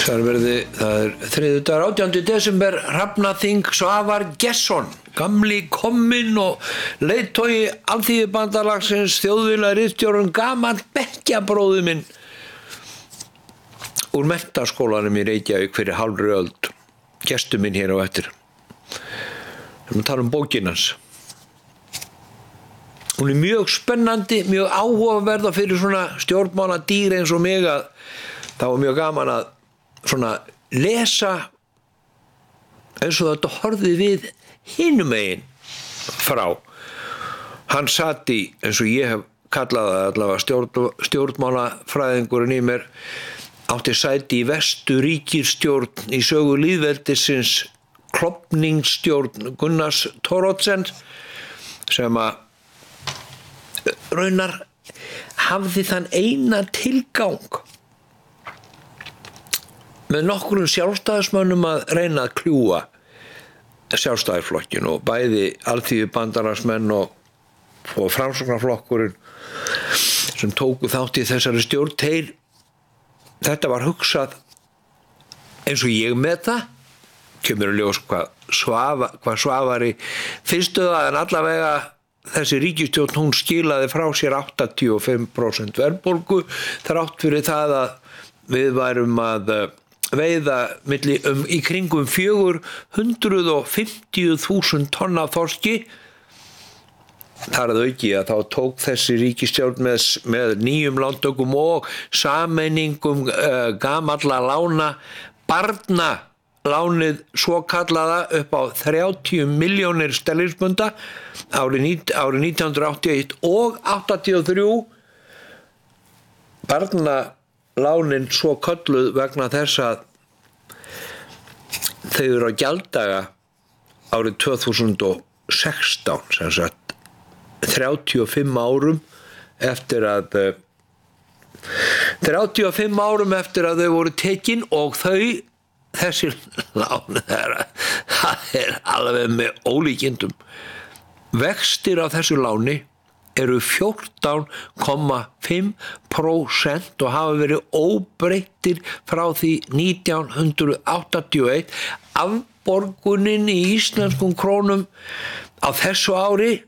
Það þriðjudagur 18. desember, Hrafnaþing, Svavar Gestsson, gamli komminn og leiðtogi Alþýðubandalagsins, þjóðviljaritstjórinn, gamall bekkjabróðir minn úr menntaskólanum í Reykjavík fyrir hálfri öld, gestur minn hér á eftir. Við tala bókina hans. Hún mjög spennandi, mjög áhugaverð fyrir svona stjórnmáladýr eins og mig að það var mjög gaman að svona lesa eins og þetta horfði við hinum megin frá. Hann sat í, eins og ég hef kallað það allavega stjórnmálafræðingurinn í mér, átti sæti í Vesturríkisstjórn í sögu lýðveldisins, klofningsstjórn Gunnars Thoroddsen, sem að raunar hafði þann eina tilgang með nokkrum sjálfstæðismönnum að reyna að kljúga sjálfstæðisflokkin og bæði Alþýðubandalagsmenn og Framsóknarflokkurinn sem tóku þátt í þessari stjórn, þetta var hugsað eins og ég með það, kemur að ljós hvað Svavari finnstu það, en allavega þessi ríkisstjórn, hún skilaði frá sér 85% verðbólgu, þrátt fyrir það að við værum að veiða í kringum 450.000 tonna þorski. Þar að auki að þá tók þessi ríkisstjórn með nýjum lántökum og sameiningum gamalla lána, barnalánið svokallaða upp á 30 milljónir sterlingspunda árið 1981 og 83, barnalánin svo kölluð vegna þess að þau eru á gjalddaga árið 2016, sem sagt 35 árum eftir að þau voru tekin, og þessi lán þeirra, það alveg með ólíkindum. Vextir á þessu láni eru 14,5% og hafa verið óbreyttir frá því 1981. Afborgunin í íslenskum krónum á þessu ári,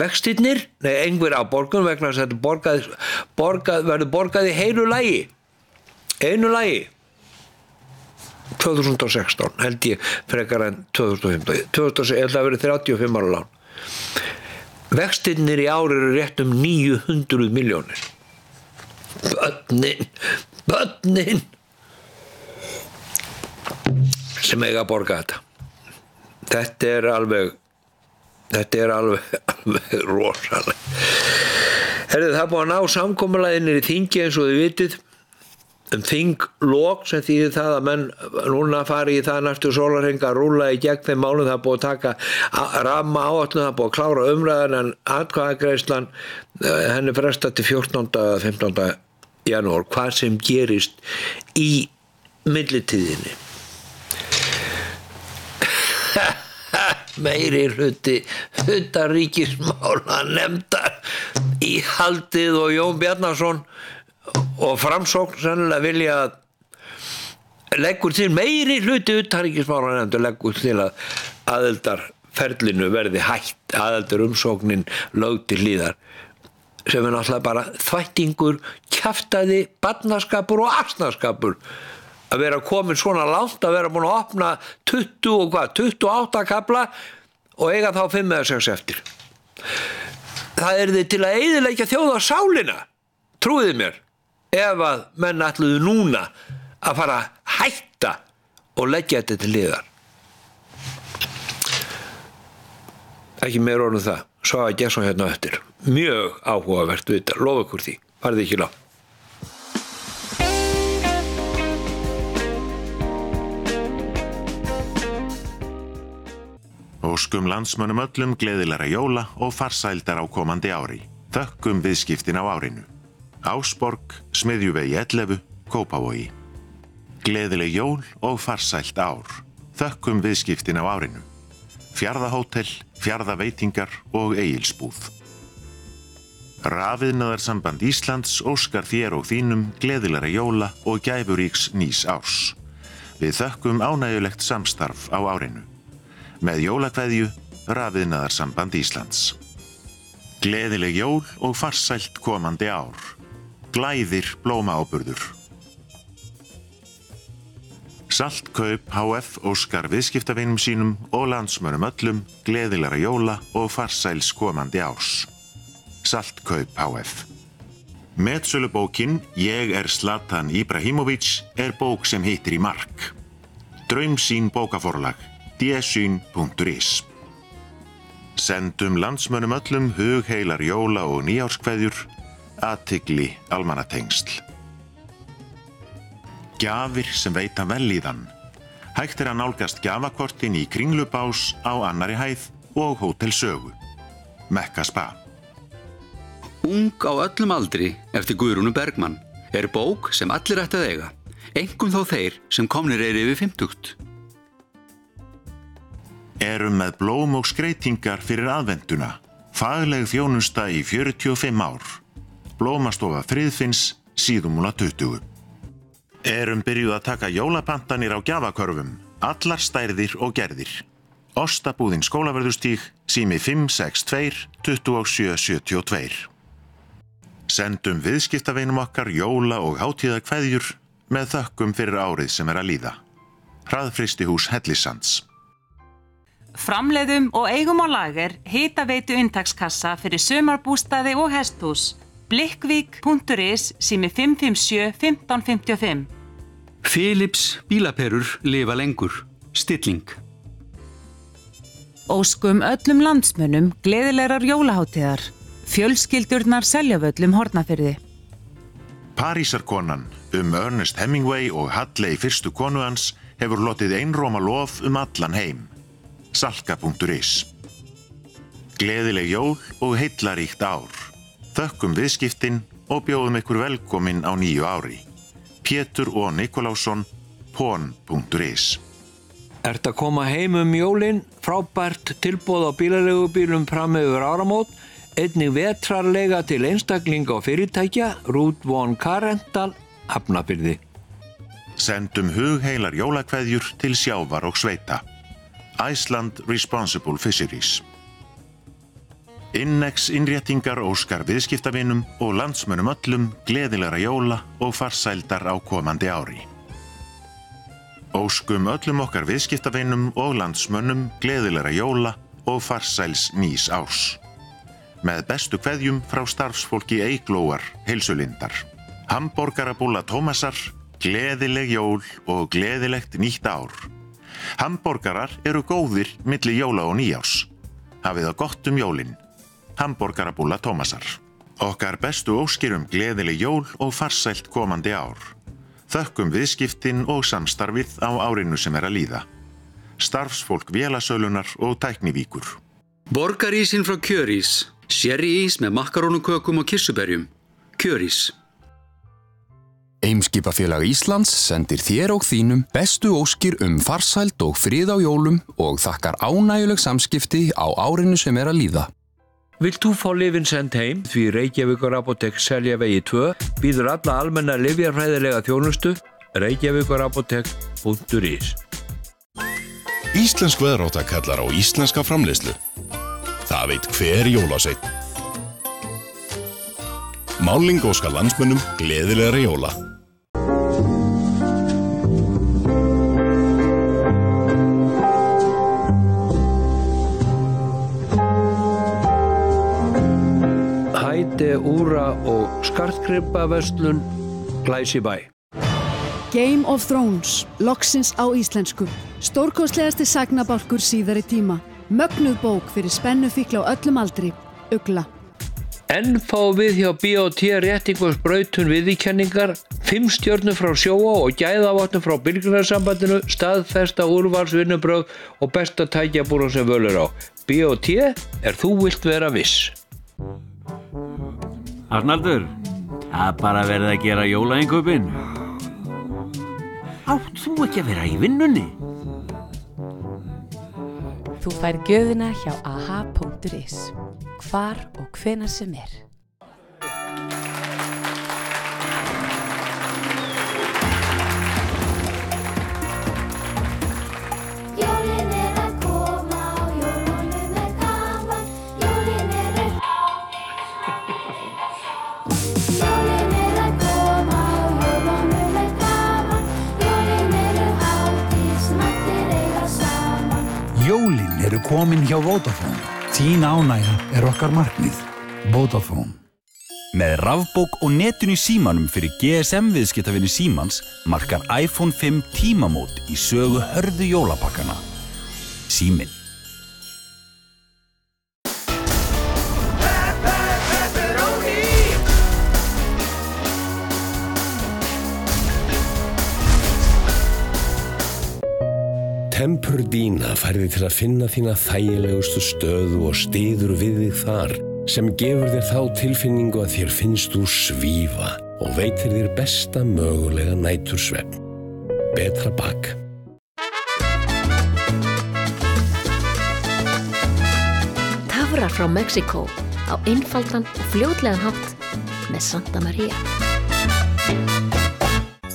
vextirnir, einhver afborgun vegna þess að þetta verður borgað í einu lagi 2016, held ég, frekar en 2015. Ég held að verið 35 ára lán. Vextirnir í ári eru rétt 900 milljónir. Börnin sem eiga að borga þetta. Þetta er alveg rosalegt. Það er búið að ná samkomulaginu í þingi, eins og þið vitið, þinglok, sem þýðir það að menn núna fari í það næstu sólarhring að rúlla í gegn þeim málum. Það er búið að taka rammaáætlun, það er búið að klára umræðan, en atkvæðagreiðslan henni frestað til 14. eða 15. janúar, hvað sem gerist í millitíðinni. Meiri hluti utanríkismála nefndar í Haldið og Jón Bjarnason og Framsókn sennilega vilja að leggur til, meiri hluti utanríkismála nefndar leggur til að aðildarferlinu verði hætt, aðildarumsóknin lögð til hliðar, sem er náttúrulega bara þvættingur, kjaftaði, barnaskapur og asnaskapur að vera komin svona langt, að vera búin að opna 28 kafla og eiga þá 5 eða 6 eftir. Það yrði til að eyðileggja þjóðarsálina, trúið mér, ef að menn ætluðu núna að fara að hætta og leggja þetta til hliðar. Ekki meira orðum það. Svavar Gestsson hérna eftir. Mjög áhugavert viðtal, lofa ykkur því. Farið ekki lágt. Óskum landsmönnum öllum gleðilegra jóla og farsældar á komandi ári. Þökkum viðskiptin á árinu. Ásborg, Smiðjuvegi 11, Kópavogi. Gleðileg jól og farsælt ár. Þökkum viðskiptin á árinu. Fjarðahótel, Fjarðaveitingar og Egilsbúð. Rafiðnaðarsamband Íslands óskar þér og þínum gleðilegra jóla og gæfuríks nýs árs. Við þökkum ánægjulegt samstarf á árinu. Með jólakveðju, Rafiðnaðarsamband Íslands. Gleðileg jól og farsælt komandi ár. Glæðir blómaáburður. Saltkaup HF óskar viðskiptavinum sínum og landsmönnum öllum gleðilegra jóla og farsæls komandi árs. Saltkaup HF. Metsölubókin Ég Zlatan Ibrahimović bók sem hittir í mark. Draumsýn bókaforlag, dsyn.is. Sendum landsmönnum öllum hugheilar jóla- og nýárskveðjur, athygli almannatengsl. Gjafir sem veita vellíðan. Hægt að nálgast gjafakortin í Kringlubás á annarri hæð og Hótel Sögu. Mekka Spa. Ung á öllum aldri eftir Guðrúnu Bergmann bók sem allir ættu að eiga, einkum þó þeir sem komnir yfir 50. Með blóm og skreytingar fyrir aðventuna. Fagleg þjónusta í 45 ár. Blómastofa Friðfinns, Síðumúla 20. Byrjuð að taka jólapantanir á gjafakörfum, allar stærðir og gerðir. Ostabúðin Skólavörðustíg, sími 562 2772. Sendum viðskiptavinum okkar jóla- og hátíðakveðjur með þökkum fyrir árið sem að líða. Hraðfrystihús Hellissands. Framleiðum og eigum á lager hitaveitu inntakskassa fyrir sumarbústaði og hesthús. Blikkvík.is, sími 557 1555. Philips bílaperur lifa lengur. Stilling. Óskum öllum landsmönnum gleðilegrar jólaháttíðar. Fjölskyldurnar Seljavöllum Hornafirði. Parísarkonan Ernest Hemingway og Halley fyrstu konu hans hefur lotið einróma lof allan heim. Salka.is. Gleðileg jól og heillaríkt ár. Þökkum viðskiptin og bjóðum ykkur velkomin á nýju ári. Pétur og Nikolásson, pon.is. Að koma heim jólin, frábært tilboð á bílaleigubílum fram yfir áramót, einnig vetrarlega til einstaklinga og fyrirtækja, Route 1 Car Rental, Hafnarfirði. Sendum hugheilar jólakveðjur til sjávar og sveita. Iceland Responsible Fisheries. Innex innréttingar óskar viðskiptavinum og landsmönnum öllum gleðilegra jóla og farsældar á komandi ári. Óskum öllum okkar viðskiptavinum og landsmönnum gleðilegra jóla og farsæls nýs árs. Með bestu kveðjum frá starfsfólki Eyglóar heilsulindar. Hamborgarabúlla Tómasar, gleðileg jól og gleðilegt nýtt ár. Hamborgarar góðir milli jóla og nýjárs. Hafið það gott jólin. Hamborgarabúlla Tómasar. Okkar bestu óskir gleðileg jól og farsælt komandi ár. Þökkum viðskiptin og samstarfið á árinu sem að líða. Starfsfólk vélasölunar og tæknivíkur. Borgarísinn frá Kjörís. Sherryís með makarónukökum og kirsuberjum. Kjörís. Eimskipafélag Íslands sendir þér og þínum bestu óskir farsæld og frið á jólum og þakkar ánægjuleg samskipti á árinu sem að líða. Vilt þú fá lyfin send heim? Því Reykjavíkur apótek Seljavegi 2 býður alla almenna lyfjafræðilega þjónustu. reykjavíkurapótek.is. Íslensk veðrátta kallar á íslenska framleiðslu. Það veit hver jólasveinn. Máling óskar landsmönnum gleðilegra jóla. Hæde, úra og skartgripaverslun Glæsibæ. Game of Thrones, loksins á íslensku. Stórkostlegasti sagnabálkur síðari tíma. Mögnuð bók fyrir spennufíkla á öllum aldri. Ugla. Enn fá við hjá B&T réttingarsbrautun viðurkenningar, 5 stjörnur frá Sjóvá og gæðavottun frá Bílgreinasambandinu, staðfesta úrvalsvinnubrögð og besta tækjabúran sem völ á. B&T þú vilt vera viss. Arnaldur, það bara verið að gera jólainkaupin. Átt þú ekki að vera í vinnunni? Þú fær gjöfina hjá aha.is. Hvar og hvenær sem komin hjá Vodafone. Þín ánægja okkar markmið. Vodafone. Með rafbók og netun í símanum fyrir GSM viðskiptavinni Símans markar iPhone 5 tímamót í sögu hörðu jólapakkana. Síminn. Tempur-Dina færði til að finna þína þægilegustu stöðu og styður við þig þar, sem gefur þér þá tilfinningu að þér finnst þú svífa og veitir þér besta mögulega nætursvefn. Betra bak. Tafrar frá Mexíkó á einfaldan og fljótlegan hátt með Santa Maria.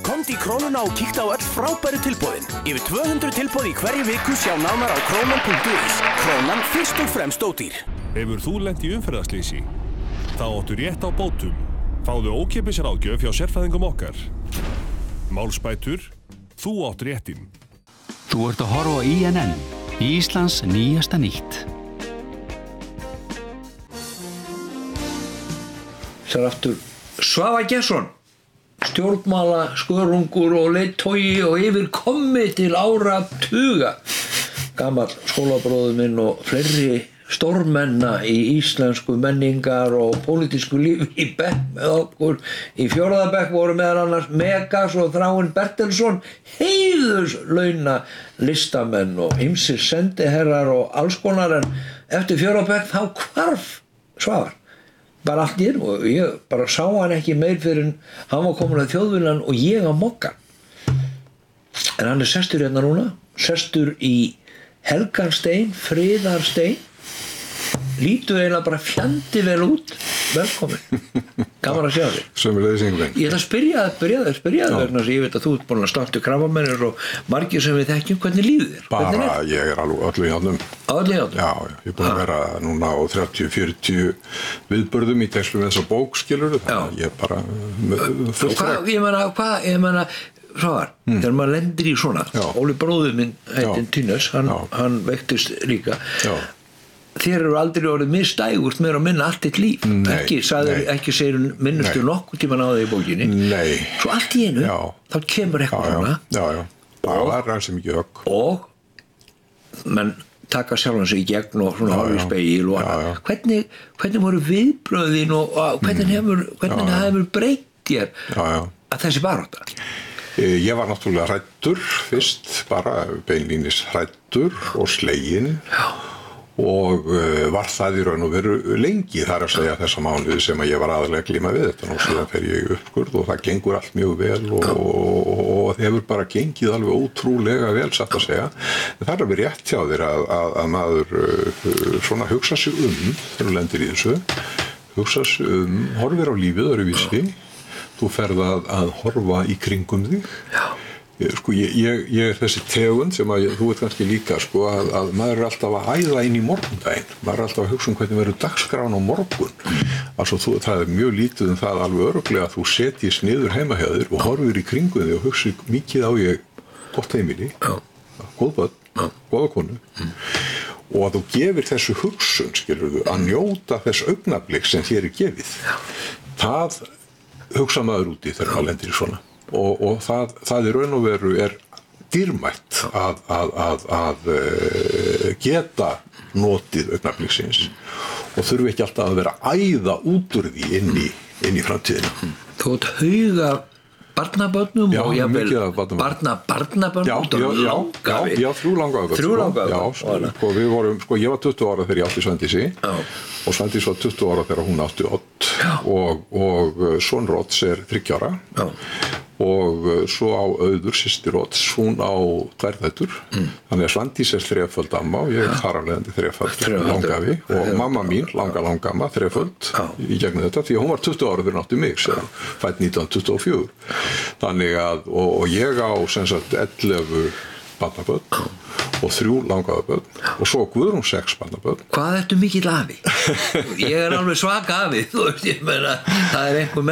Komdu í Krónuna og kíktu á öll frábæru tilboðin. Yfir 200 tilboð í hverju viku, sjá nánar á krónan.is. Krónan fyrst og fremst ódýr. Hefur þú lent í umferðarsleysi? Þá áttu rétt á bótum. Fáðu ókeypis ráðgjöf hjá sérfræðingum okkar. Málsbætur, þú átt réttinn. Þú ert að horfa á INN, Íslands nýjasta nýtt. Það er aftur Svavar Gestsson, stjórnmála skörungur og leiðtogi og yfirkommi til áratuga. Gamall skólabróður minn og fleiri stórmenna í íslensku menningar og pólitísku lífi í bekk með okkur. Í 4. bekk voru meðal annars Megas og Þráinn Bertelsson, heiðurslauna listamenn og ýmsir sendiherrar og alls konar, en eftir 4. bekk þá hvarf Svavar. Bara allt í einu og ég bara sá hann ekki meir fyrir en hann var komin að Þjóðviljan og ég á Mokka. En hann er sestur hérna núna, sestur í Helgarstein, Friðarstein, lítur eiginlega bara fjandi vel út. Velkomin. Gaman að sjá þig. Sömuleiðis Ingvar. Ég ætla að spyrja þig vegna þess að ég veit að þú ert búin að starta krabbameinir og margir sem við þekkjum. Hvernig líður þér? Bara, ég er alveg öllu í járnum. Öllu í járnum? Já, ég er búin að vera núna á 30-40 viðburðum í tengslum við þessa bók, skilurðu. Þannig að ég er bara Ég meina, Svavar, þegar maður lendir í svona, Óli bróðir minn heitinn Tínnes, hann veiktist líka. Já. Þér eru aldrei orðið misdægurt meira og minna allt þitt líf. Ekki segir hún minnustu nokkuð tíman á það í bókinni. Nei. Svo allt í einu, þá kemur eitthvað svona. Já. Það var ræðs mikið högg. Og menn taka sjálfan sig í gegn og svona horfa í spegil og annað. Hvernig voru viðbröðin og hvernig hefur breytt þér að þessi barátta? Ég var náttúrulega hræddur fyrst, bara beinlínis hræddur og sleginn. Og var það í raun og veru lengi, þar að segja þessa mánuði sem að ég var aðalega að glíma við þetta. Nú síðan fer ég í uppskurð og það gengur allt mjög vel og það hefur bara gengið alveg ótrúlega vel, satt að segja. En það er alveg rétt hjá þér að maður svona hugsa sig þegar þú lendir í þessu, hugsa sig horfir á lífið öðruvísi, þú ferð að horfa í kringum þig. Sko, ég er þessi tegund sem að þú veit kannski líka sko, að maður er alltaf að æða inn í morgundaginn, maður er alltaf að hugsa hvernig verður dagskráin á morgun. Altså, það er mjög lítið það alveg örugglega að þú setjist niður heima hjá þér og horfir í kringum þig og hugsa mikið á ég gott heimili, góð börn, góða konu og að þú gefir þessu hugsun, skilurðu, að njóta þess augnablik sem þér er gefið. Það hugsa maður út í þegar maður lendir í svona. Og það í raun og veru er dýrmætt að geta notið augnabliksins og þurfi ekki alltaf að vera að æða út úr því inn í framtíðina. Þú ert hauga barnabörnum og jafnvel barnabörnum. Já, 3 langaafbörn. Sko, við vorum, sko, ég var 20 ára þegar ég átti Svandísi og Svandís var 20 ára þegar hún átti Odd og sonur Odds er 30 ára. Og svo á Auður, systir Odds, hún á 2 dætur. Þannig að Svandís er 3-föld amma og ég er þar af leiðandi 3-föld langafi og mamma mín, langamma, 3-föld í gegnum þetta því að hún var 20 ára þegar hún átti mig, fædd 1924. Þannig að, og ég á sem sagt 11 barnabörn og 3 langaðabörn og svo Guðrún 6 barnabörn. Hvað ertu mikill afi? Ég alveg svaka afi, þú veist, ég meina, það einhver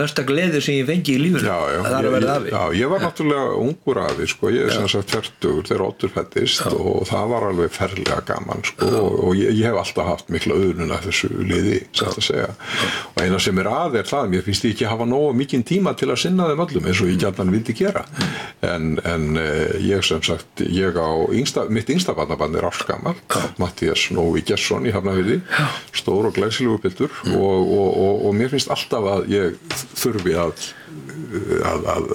mesta gleði sem ég fengi í lífinu. Það að vera afi. Já, ég var náttúrulega ungur afi, sko, ég sem sagt 40 þegar Oddur fæddist og það var alveg ferlega gaman, sko, og ég hef alltaf haft mikla auðnun af þessu liði, satt að segja. Og eina sem það, mér finnst ég ekki hafa nógu mikinn tíma til að sinna þeim öllum eins og ég gjarnan vildi gera. En ég sem sagt, mitt yngsta barnabarn ársgamalt, Matthías Nói Gesson í Hafnarfirði, stór og glæsilegur piltur og mér finnst alltaf að ég þurfi að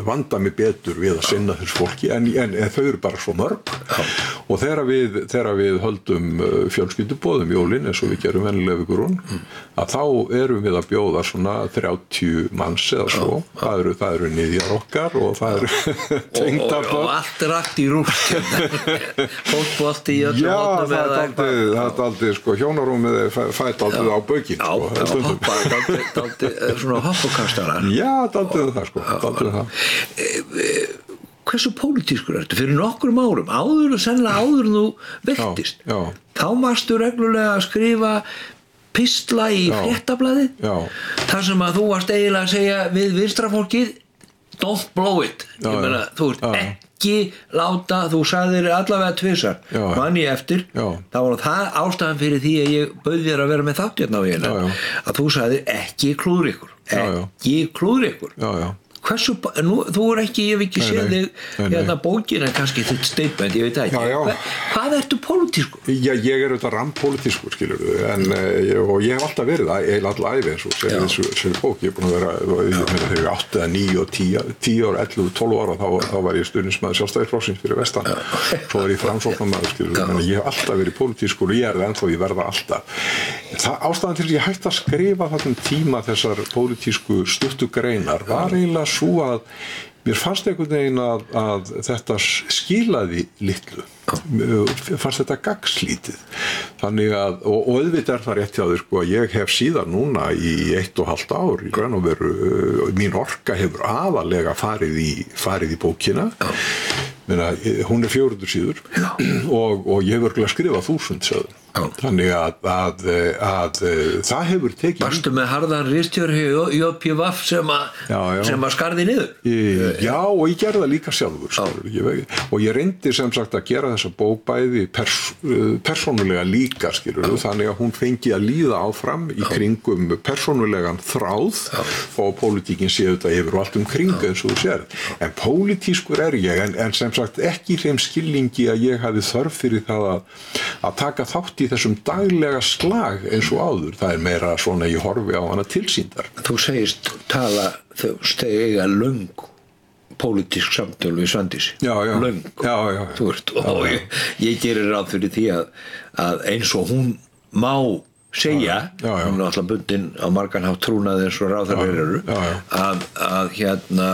vanda mig betur við að sinna þessu fólki en þau eru bara svo mörg og þegar við höldum fjölskylduboðum jólin eins og við gerum venjulega við Guðrún að þá erum við að bjóða svona 30 manns eða svo það eru niðjar okkar og það eru tengdabörn og allt rætt í rúst fótbolti í öllum hóttum það er aldrei sko hjónarúmið fætt aldrei á baukinn svona hoppukastarar já, aldrei það sko hversu pólitískur ertu fyrir nokkrum árum sennilega áður þú vektist þá varstu reglulega að skrifa pistla í fréttablaðið þar sem að þú varst eiginlega að segja við vinstrafólkið don't blow it ég meina þú ert ekki láta þú sagðir allavega tvisar mann ég eftir þá var það ástæðan fyrir því að ég bauð þér að vera með þátt hérna á hérna að þú sagðir ekki klúður ykkur hversu, þú ekki, ég hef ekki séð þig hérna bókina kannski þitt statement, ég veit ekki hvað ertu pólitískur? Já, ég auðvitað rampólitískur, skilurðu og ég hef alltaf verið það, eiginlega alla ævi eins og þessu bók, ég er búin að vera þegar ég 8 eða 9 og 10 ára 11, 12 ára, þá var ég stuðningsmaður Sjálfstæðisflokksins fyrir vestan svo var ég framsóknarmaður, skilurðu en ég hef alltaf verið pólitískur og ég það ennþá ég verða alltaf ástæðan til ég hætti að skrifa þessum tíma þessar pólitísku stuttugreinar var eiginlega svo að mér fannst einhvern veginn að þetta skilaði litlu fannst þetta gagnslítið þannig að, og auðvitað það rétt hjá þér sko að ég hef síðan núna í 1,5 ár í raun og veru mín orka hefur aðalega farið í bókina Meina, hún 400 síður og ég hefur örugglega skrifað 1000 sögum þannig að það hefur tekið varstu með harðan ristjóri JPVF sem að skarði niður já og ég gerði það líka sjálfur og ég reyndi sem sagt að gera þessa bók bæði persónulega líka skilur þannig að hún fengi að líða áfram í kringum persónulegan þráð og pólitíkin sé þetta yfir og allt kring eins og þú sér en pólitískur ég en sem sagt ekki í þeim skilningi að ég hafi þörf fyrir það að taka þátt í þessum daglega slag eins og áður það meira svona ég horfi á hana tilsýndar Þú segist tala eiga löng pólitísk samtöl við Svandísi löng þú veist og ég gerir ráð fyrir því að eins og hún má segja, hún alltaf bundin á margan hátt trúnaði eins og ráðherrar eru að hérna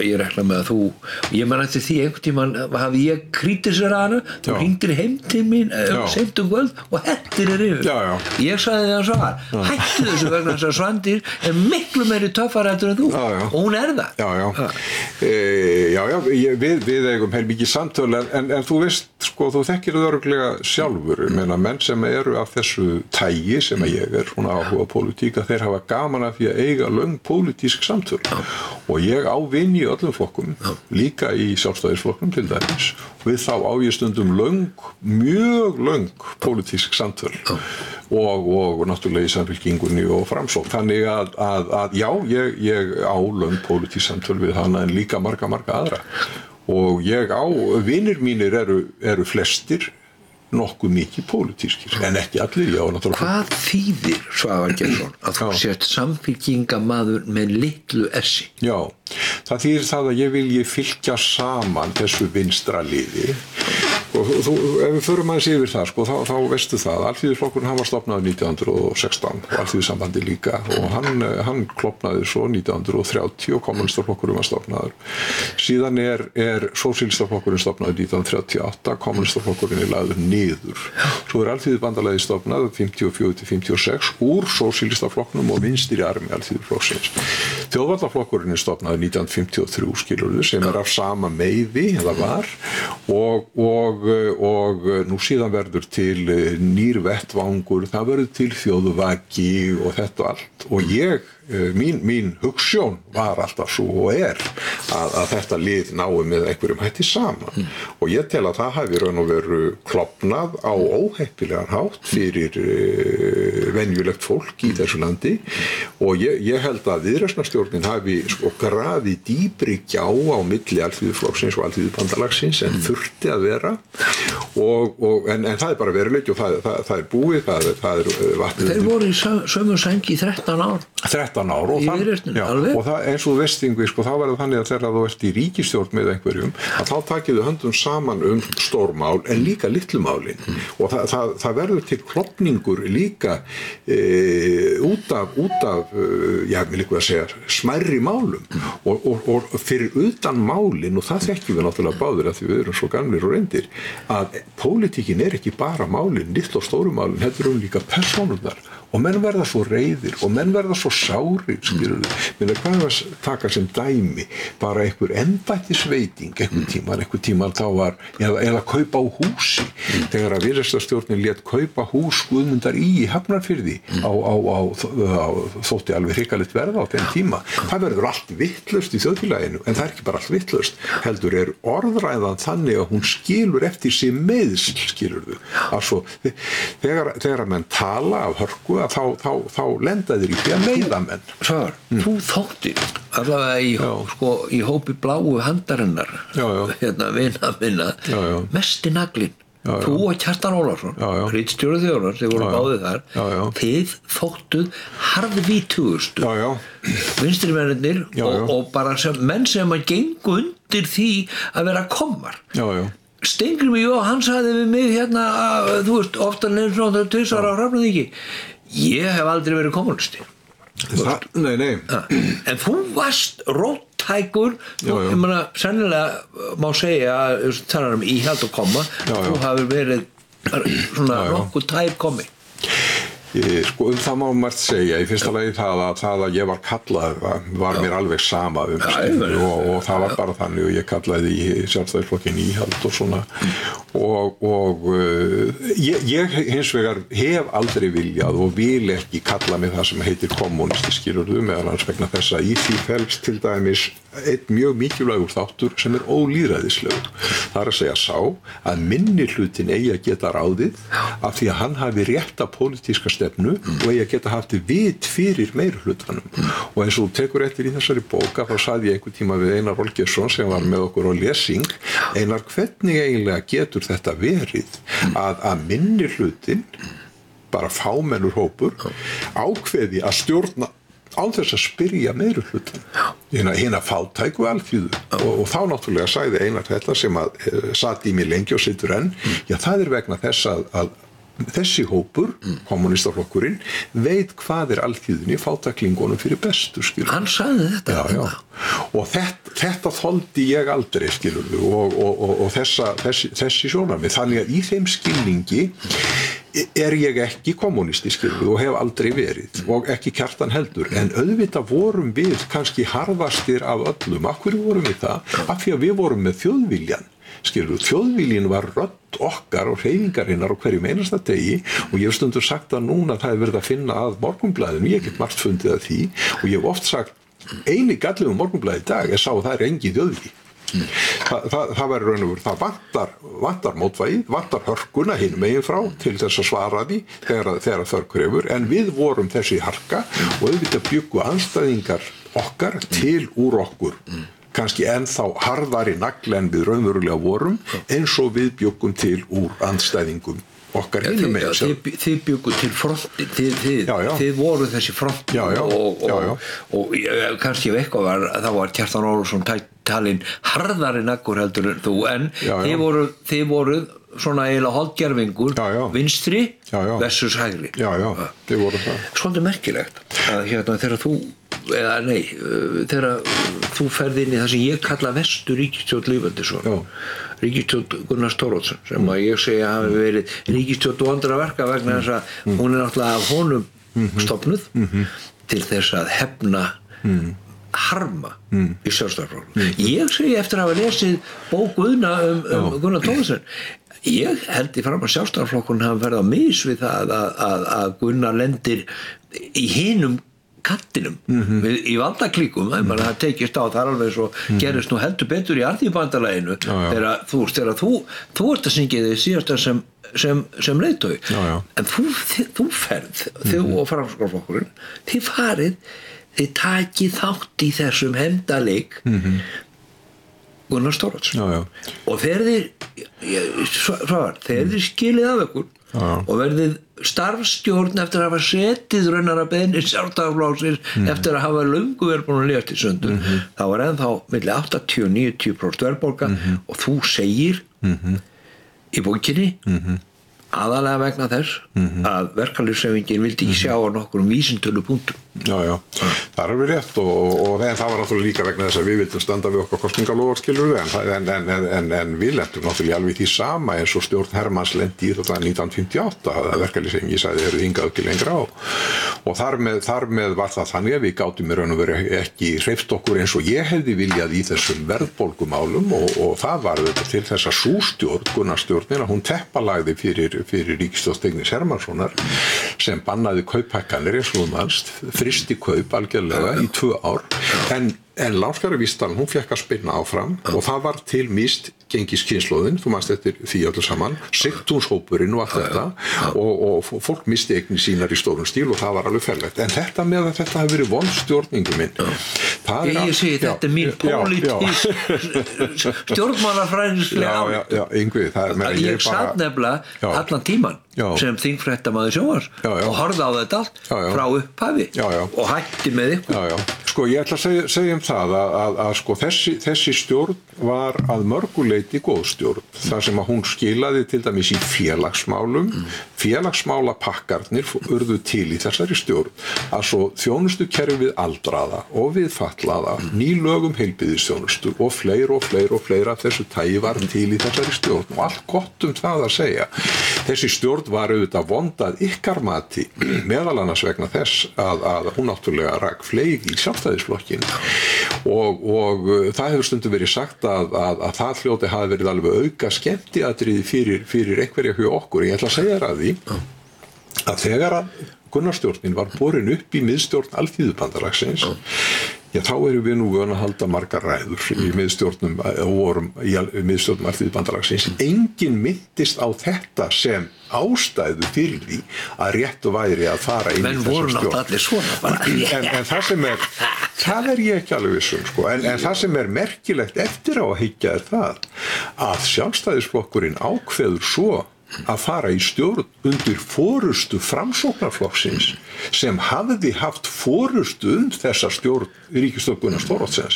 ég rekna með að þú ég man eftir því einhvern tímann hafi ég kritisera hana, þú hringdir heim til mín seint kvöld og hettir yfir ég sagði það svar hættu þessu vegna þess að Svandís miklu meiri töffar heldur en þú og hún það við eigum heilmikið samtöl en þú veist sko þú þekkir það örugglega sjálfur meina menn sem eru af þessu tægi sem að ég svona áhuga pólitík að þeir hafa gaman af því að eiga löng pólitísk samtöl og ég á vini í öllum flokkum líka í Sjálfstæðisflokknum til dæmis við þá á ég stundum mjög löng pólitísk samtöl og náttúrulega í Samfylkingunni og Framsókn þannig að já, ég á löng pólitísk samtöl við hana en líka marga aðra og ég á vinir mínir eru flestir nokkuð mikið pólitískir en ekki allir Hvað þýðir Svavar Gesson að þú sért samfylkingamaður með litlu essi? Já, það þýðir það að ég vilji fylkja saman þessu vinstra liði og ef við förum aðeins yfir það sko, þá veistu það Alþýðuflokkurinn hann var stofnaður 1916 og Alþýðusambandið líka og hann klofnaði svo 1930 og Kommúnistaflokkurinn var stofnaður síðan er Sósíalistaflokkurinn stofnaður 1938 Kommúnistaflokkurinn lagður niður svo Alþýðubandalagið stofnað 54-56 úr Sósíalistaflokknum og vinstri armi Alþýðuflokksins Þjóðvaldaflokkurinn stofnaður 1953 skilurðu sem af sama meiði eða var og og nú síðan verður til nýr vettvangur, það verður til þjóðvaki og þetta allt og mín hugsjón var alltaf svo og að þetta lið nái með einhverjum hætti saman og ég tel að það hafi raun og veru klofnað á óheppilegan hátt fyrir venjulegt fólk í þessu landi og ég held að viðreisnarstjórnin hafi sko grafið dýpri gjá á milli Alþýðuflokksins og Alþýðubandalagsins en þurfti að vera en það bara veruleiki og það búið, það vatnið. Þeir voru í sömu sæng í 13 ár. 13 ár og það eins og þú veist Yngvi, sko, þá verður þannig að þegar þú ert í ríkisstjórn með einhverjum að þá takiðu höndum saman stórmál en líka litlumálin og það verður til klofningur líka út af ég vil líka að segja smærri málum og fyrir utan málin og það þekkjum við náttúrulega báður að því við erum svo gamlir og reyndir að pólitíkin ekki bara málin, litlu og stóru málin, heldur líka persónurnar og menn verða svo reiðir og menn verða svo sárir skilurðu, menn hvað að taka sem dæmi, bara einhver embættisveiting einhver tíma þá var, eða kaupa á húsi þegar að viðreisnarstjórnin lét kaupa hús Guðmundar í Hafnarfirði á þótti alveg hrikalegt verð á þeim tíma, það verður allt vitlaust í þjóðfélaginu, en það ekki bara allt vitlaust heldur orðræðan þannig að hún skilur eftir sig meiðsl skilurðu, altså þegar að menn tala af hörku þá lenda þeir í því að meiða menn. Svar, þú þóttir allavega í hópi bláu handarinnar vina minna mesti naglinn þú og Kjartan Ólafsson ritstjóri þjóðar, þeir voru báðir þar þið þóttuð harðvítugustu vinstrimennirnir og bara menn sem að gengu undir því að vera kommar Steingrímur J. hann sagði við mig hérna þú veist, oftar nefnir svona tvisvar á Hrafnaþingi ég hef aldrei verið kommunisti Nei en þú varst róttækur ég meina, sennilega má segja að íhald og koma þú hafur verið svona nokkuð tæp komi Sko það má margt segja í fyrsta lagi það að ég var kallað var mér alveg sama og það var bara þannig og ég kallaði í sjálfstæðisflokkinn íhald og svona og ég hins vegar hef aldrei viljað og vil ekki kalla mig það sem heitir kommunisti skilurðu meðal annars vegna þess að í því felst til dæmis einn mjög mikilvægur þáttur sem ólýðræðislegur það að segja sá að minnihlutinn eigi að geta ráðið af því að hann hafi rétta pólitíska stefnu og eigi að geta haft vit fyrir meirihlutanum og eins og þú tekur eftir í þessari bóka þá sagði ég einhvern tíma við Einar Olgeirsson sem var með okkur á lesing Einar, hvernig eiginlega getur þetta verið að minnihlutinn bara fámennur hópur ákveði að stjórna án þess að spyrja meirihlutann hina fátæku alþýðu og þá náttúrulega sagði Einar þetta sem að satt í mig lengi og situr enn já það vegna þess að þessi hópur, kommunistaflokkurinn veit hvað alþýðunni fátæklingunum fyrir bestu skilur. Hann sagði þetta og þetta þoldi ég aldrei skilur og þessi sjónarmið þannig að í þeim skilningi ég ekki kommunisti skilur og hef aldrei verið og ekki Kjartan heldur en auðvitað vorum við kannski harðastir af öllum af hverju vorum við það? Af því að við vorum með þjóðviljan skilur, þjóðviljin var rödd okkar og hreyfingarinnar á hverjum einasta degi og ég hef stundur sagt að núna það er verið að finna að Morgunblaðinu, ég get margt fundið að því og ég hef oft sagt eini gallið Morgunblaði í dag sá að það engin þjóðvilji það verður raun og veru, það vantar mótvægi, vantar hörkuna hinum megin frá til þess að svara því þegar þörf krefur en við vorum þessi harka og auðvitað bjuggu andstæðingar okkar til úr okkur kannski ennþá harðari nagl en við raunverulega vorum eins og við bjuggum til úr andstæðingum okkar hinum megin þið bjuggu til frontin þið voru þessi frontin og kannski ef eitthvað var þá var Kjartan Ólafsson talinn harðari naggur heldur en þú en þið voruð svona eiginlega holdgerfingur vinstri versus hægri þið voru það svolítið merkilegt að þegar þú þegar þú ferð inn í það sem ég kalla vestur ríkisstjórn lýðveldisins ríkisstjórn Gunnar Thoroddsen sem að ég segja hafi verið ríkisstjórn vondra verka vegna þess að hún náttúrulega af honum stofnuð til þess að hefna harma í Sjálfstæðisflokknum. Ég segi eftir að hafa lesið bók Guðna Gunnar Tómasson, ég held í fram að Sjálfstæðisflokkurinn hafa verið á mis við það að Gunnar lendir í hinum kattinum í valdaklíkum, það tekist á, það alveg svo gerist nú heldur betur í Alþýðubandalaginu þegar þú ert að syngja þig síðasta sem leiðtogi, en þú ferð, þú og Framsóknarflokkurinn, þið takið þátt í þessum hefndaleik Gunnar Thoroddsen og þegar þið skilið af ykkur og verðið starfsstjórn eftir að hafa setið raunar að beiðni Sjálfstæðisflokksins eftir að hafa löngu verið búin að lifast í sundur, þá var ennþá milli 80-90% verðbólga og þú segir í bókinni aðalega vegna þess að verkalýðshreyfingin vildi ekki sjá á nokkrum vísintölu punktum. Já, það er alveg rétt og það var náttúrulega líka vegna þess að við vildum standa við okkar kosningaloforð, skilur við, en við lentum náttúrulega alveg því sama eins og stjórn Hermanns lendi í þetta 1958 að verkalýðshreyfingin sagði þeir eru hingað ekki lengra á og þar með var það þannig að við gátum í raun og veru ekki hreyft okkur eins og ég hefði viljað í þessum verðbólgumálum og það var þetta til þess að sú stjórn, Gunnarstjórnin, að hún teppalagði fyrir ríkisstjórn Stegnis Hermannssonar sem bannaði kauphækkanir eins og mannst, fristi kaup algjörlega í 2 ár en lánskjaravísitalan hún fékk að spinna áfram og það var til mist gengiskynslóðin, þú manst eftir því öllu saman, sigtúnshópurinn og allt þetta og fólk misti eignir sínar í stórum stíl og það var alveg ferlegt en þetta með að þetta hafi verið vondstjórningu minn ég segi þetta er mín pólitísk stjórnmálafræðislega Yngvi, ég satt nefnilega allan tíman sem þingfréttamaður sjónvarps og horfði á þetta allt frá upphafi og hætti með ykkur Sko, ég ætla að segja það að sko, þessi stjórn var að mörguleiti góð stjórn þar sem að hún skilaði til dæmis í félagsmálum félagsmálapakkarnir urðu til í þessari stjórn að svo þjónustukerfið aldraða og við fatlaða ný lögum heilbrigðisþjónustu og fleira af þessu tagi var til í þessari stjórn og allt gott það að segja þessi stjórn var auðvitað vondað ykkar mati meðal annars vegna þess að hún náttúrulega rak fleyg í Sjálfstæðisflokkin og það hefur stundum verið sagt að það hljóti hafi verið alveg auka skemmtiatriði fyrir einhverja hjá okkur. Ég ætla að segja þér að því að þegar að Gunnarstjórnin var borin upp í miðstjórn Alþýðubandalagsins þá erum við nú vön að halda margar ræður í miðstjórnum og vorum í miðstjórnum Alþýðubandalagsins. Enginn minntist á þetta sem ástæðu fyrir því að rétt væri að fara inn í þessa stjórn. En það er ég ekki alveg viss sko. En það sem er merkilegt eftir á að hyggja er það að Sjálfstæðisflokkurinn ákveður svo að fara í stjórn undir forystu Framsóknarflokksins sem hafði haft forystu þessa stjórn ríkisstjórn Gunnars Thoroddsen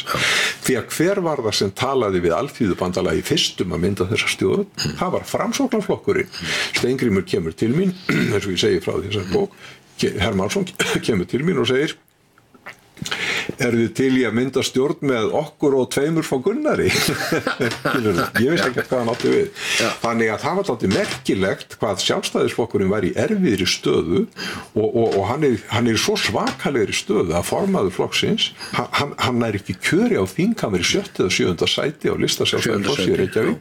því að hver var það sem talaði við Alþýðubandalagið fyrstum að mynda þessa stjórn það var Framsóknarflokkurinn Steingrímur kemur til mín eins og ég segi frá þessar bók Hermannsson kemur til mín og segir eru þið til í að mynda stjórn með okkur og 2 frá Gunnari ég veist ekki hvað hann átti við þannig að það var alltaf merkilegt hvað Sjálfstæðisflokkurinn var í erfiðri stöðu og hann er svo svakalegri stöðu að formaður flokksins hann er ekki kjöri á þing hann er í 7. eða 7. sæti á lista Sjálfstæðisflokks í Reykjavík